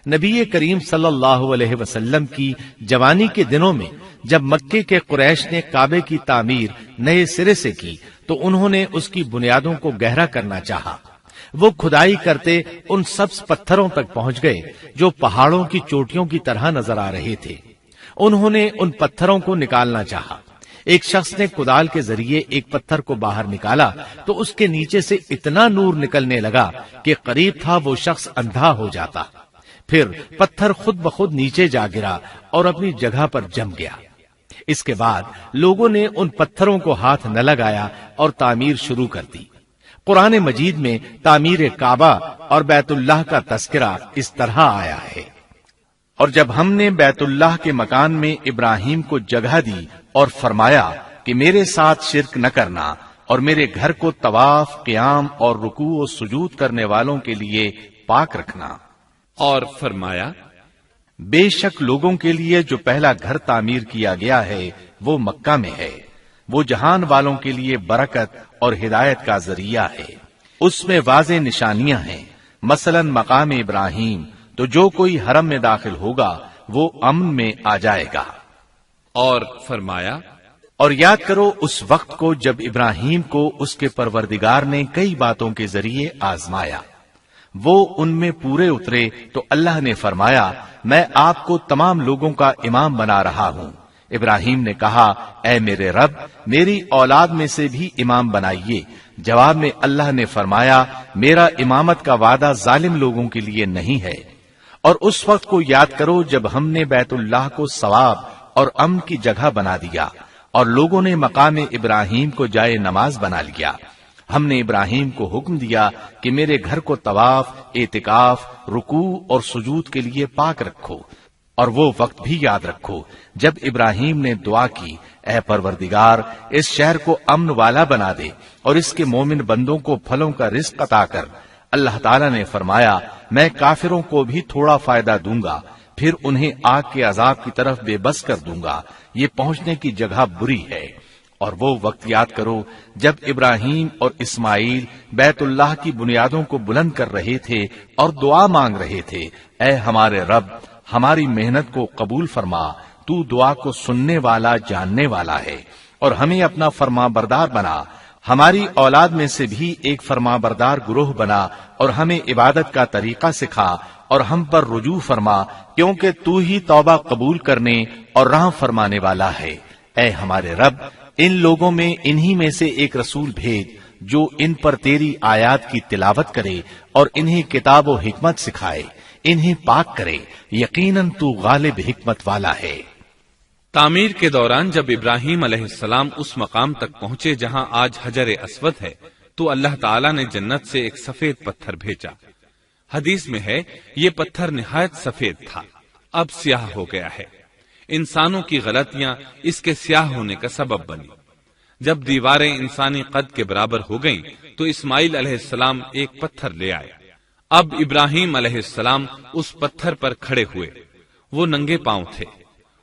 نبی کریم صلی اللہ علیہ وسلم کی جوانی کے دنوں میں جب مکے کے قریش نے کعبے کی تعمیر نئے سرے سے کی تو انہوں نے اس کی بنیادوں کو گہرا کرنا چاہا۔ وہ کھدائی کرتے ان سبز پتھروں تک پہنچ گئے جو پہاڑوں کی چوٹیوں کی طرح نظر آ رہے تھے۔ انہوں نے ان پتھروں کو نکالنا چاہا۔ ایک شخص نے کدال کے ذریعے ایک پتھر کو باہر نکالا تو اس کے نیچے سے اتنا نور نکلنے لگا کہ قریب تھا وہ شخص اندھا ہو جاتا۔ پھر پتھر خود بخود نیچے جا گرا اور اپنی جگہ پر جم گیا۔ اس کے بعد لوگوں نے ان پتھروں کو ہاتھ نہ لگایا اور تعمیر شروع کر دی۔ قرآن مجید میں تعمیر کعبہ اور بیت اللہ کا تذکرہ اس طرح آیا ہے، اور جب ہم نے بیت اللہ کے مکان میں ابراہیم کو جگہ دی اور فرمایا کہ میرے ساتھ شرک نہ کرنا اور میرے گھر کو طواف، قیام اور رکوع و سجود کرنے والوں کے لیے پاک رکھنا، اور فرمایا، بے شک لوگوں کے لیے جو پہلا گھر تعمیر کیا گیا ہے وہ مکہ میں ہے، وہ جہان والوں کے لیے برکت اور ہدایت کا ذریعہ ہے، اس میں واضح نشانیاں ہیں، مثلا مقام ابراہیم، تو جو کوئی حرم میں داخل ہوگا وہ امن میں آ جائے گا۔ اور فرمایا، اور یاد کرو اس وقت کو جب ابراہیم کو اس کے پروردگار نے کئی باتوں کے ذریعے آزمایا، وہ ان میں پورے اترے تو اللہ نے فرمایا، میں آپ کو تمام لوگوں کا امام بنا رہا ہوں۔ ابراہیم نے کہا، اے میرے رب، میری اولاد میں سے بھی امام بنائیے۔ جواب میں اللہ نے فرمایا، میرا امامت کا وعدہ ظالم لوگوں کے لیے نہیں ہے۔ اور اس وقت کو یاد کرو جب ہم نے بیت اللہ کو ثواب اور امن کی جگہ بنا دیا اور لوگوں نے مقام ابراہیم کو جائے نماز بنا لیا۔ ہم نے ابراہیم کو حکم دیا کہ میرے گھر کو طواف، اعتکاف، رکوع اور سجود کے لیے پاک رکھو، اور وہ وقت بھی یاد رکھو جب ابراہیم نے دعا کی، اے پروردگار، اس شہر کو امن والا بنا دے اور اس کے مومن بندوں کو پھلوں کا رزق عطا کر۔ اللہ تعالیٰ نے فرمایا، میں کافروں کو بھی تھوڑا فائدہ دوں گا، پھر انہیں آگ کے عذاب کی طرف بے بس کر دوں گا، یہ پہنچنے کی جگہ بری ہے۔ اور وہ وقت یاد کرو جب ابراہیم اور اسماعیل بیت اللہ کی بنیادوں کو بلند کر رہے تھے اور دعا مانگ رہے تھے، اے ہمارے رب، ہماری محنت کو قبول فرما، تو دعا کو سننے والا، جاننے والا ہے، اور ہمیں اپنا فرما بردار بنا، ہماری اولاد میں سے بھی ایک فرما بردار گروہ بنا، اور ہمیں عبادت کا طریقہ سکھا اور ہم پر رجوع فرما، کیونکہ تو ہی توبہ قبول کرنے اور رحم فرمانے والا ہے۔ اے ہمارے رب، ان لوگوں میں انہی میں سے ایک رسول بھیج جو ان پر تیری آیات کی تلاوت کرے اور انہیں کتاب و حکمت سکھائے، انہیں پاک کرے، یقیناً تو غالب حکمت والا ہے۔ تعمیر کے دوران جب ابراہیم علیہ السلام اس مقام تک پہنچے جہاں آج حجر اسود ہے تو اللہ تعالیٰ نے جنت سے ایک سفید پتھر بھیجا۔ حدیث میں ہے یہ پتھر نہایت سفید تھا، اب سیاہ ہو گیا ہے۔ انسانوں کی غلطیاں اس کے سیاہ ہونے کا سبب بنی۔ جب دیواریں انسانی قد کے برابر ہو گئیں تو اسماعیل علیہ السلام ایک پتھر لے آئے۔ اب ابراہیم علیہ السلام اس پتھر پر کھڑے ہوئے۔ وہ ننگے پاؤں تھے۔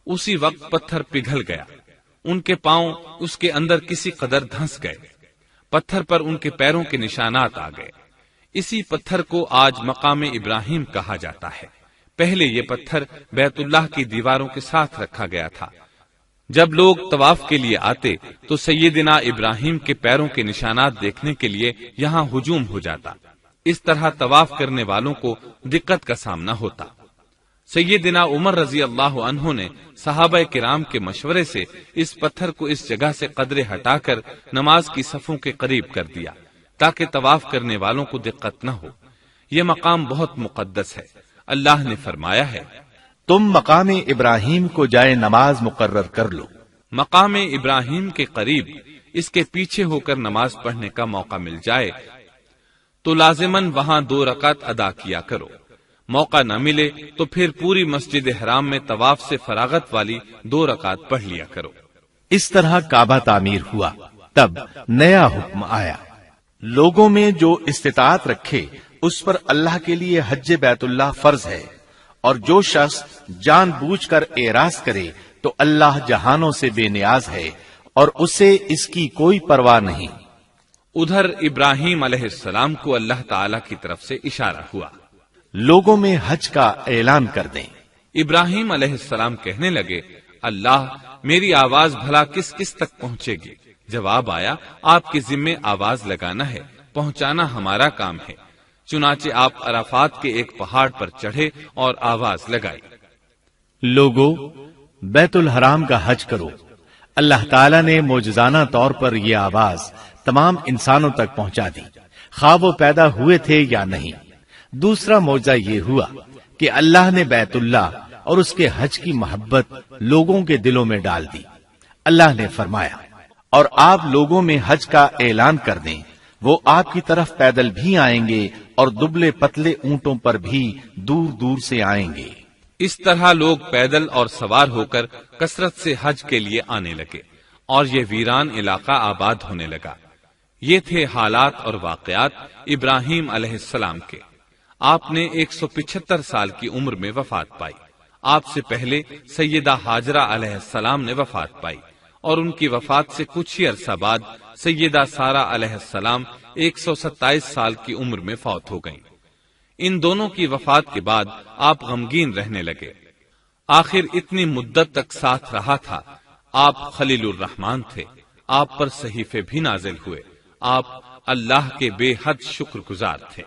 اسی وقت پتھر پگھل گیا، ان کے پاؤں اس کے اندر کسی قدر دھنس گئے، پتھر پر ان کے پیروں کے نشانات آ گئے۔ اسی پتھر کو آج مقام ابراہیم کہا جاتا ہے۔ پہلے یہ پتھر بیت اللہ کی دیواروں کے ساتھ رکھا گیا تھا۔ جب لوگ طواف کے لیے آتے تو سیدنا ابراہیم کے پیروں کے نشانات دیکھنے کے لیے یہاں ہجوم ہو جاتا۔ اس طرح طواف کرنے والوں کو دقت کا سامنا ہوتا۔ سیدنا عمر رضی اللہ عنہ نے صحابہ کرام کے مشورے سے اس پتھر کو اس جگہ سے قدرے ہٹا کر نماز کی صفوں کے قریب کر دیا تاکہ طواف کرنے والوں کو دقت نہ ہو۔ یہ مقام بہت مقدس ہے۔ اللہ نے فرمایا ہے، تم مقام ابراہیم کو جائے نماز مقرر کر لو۔ مقام ابراہیم کے قریب اس کے پیچھے ہو کر نماز پڑھنے کا موقع مل جائے تو لازماً وہاں 2 رکعت ادا کیا کرو۔ موقع نہ ملے تو پھر پوری مسجد حرام میں طواف سے فراغت والی 2 رکعت پڑھ لیا کرو۔ اس طرح کعبہ تعمیر ہوا۔ تب نیا حکم آیا، لوگوں میں جو استطاعت رکھے اس پر اللہ کے لیے حج بیت اللہ فرض ہے، اور جو شخص جان بوجھ کر اعراض کرے تو اللہ جہانوں سے بے نیاز ہے اور اسے اس کی کوئی پرواہ نہیں۔ ادھر ابراہیم علیہ السلام کو اللہ تعالی کی طرف سے اشارہ ہوا، لوگوں میں حج کا اعلان کر دیں۔ ابراہیم علیہ السلام کہنے لگے، اللہ میری آواز بھلا کس کس تک پہنچے گی؟ جواب آیا، آپ کے ذمے آواز لگانا ہے، پہنچانا ہمارا کام ہے۔ چنانچہ آپ عرفات کے ایک پہاڑ پر چڑھے اور آواز لگائی، لوگو بیت الحرام کا حج کرو۔ اللہ تعالیٰ نے معجزانہ طور پر یہ آواز تمام انسانوں تک پہنچا دی، خواہ وہ پیدا ہوئے تھے یا نہیں۔ دوسرا معجزہ یہ ہوا کہ اللہ نے بیت اللہ اور اس کے حج کی محبت لوگوں کے دلوں میں ڈال دی۔ اللہ نے فرمایا، اور آپ لوگوں میں حج کا اعلان کر دیں، وہ آپ کی طرف پیدل بھی آئیں گے اور دبلے پتلے اونٹوں پر بھی دور دور سے آئیں گے۔ اس طرح لوگ پیدل اور سوار ہو کر کثرت سے حج کے لیے آنے لگے اور یہ ویران علاقہ آباد ہونے لگا۔ یہ تھے حالات اور واقعات ابراہیم علیہ السلام کے۔ آپ نے 175 سال کی عمر میں وفات پائی۔ آپ سے پہلے سیدہ ہاجرہ علیہ السلام نے وفات پائی، اور ان کی وفات سے کچھ ہی عرصہ بعد سیدہ سارہ علیہ السلام 127 سال کی عمر میں فوت ہو گئیں۔ ان دونوں کی وفات کے بعد آپ غمگین رہنے لگے۔ آخر اتنی مدت تک ساتھ رہا تھا۔ آپ خلیل الرحمن تھے، آپ پر صحیفے بھی نازل ہوئے، آپ اللہ کے بے حد شکر گزار تھے۔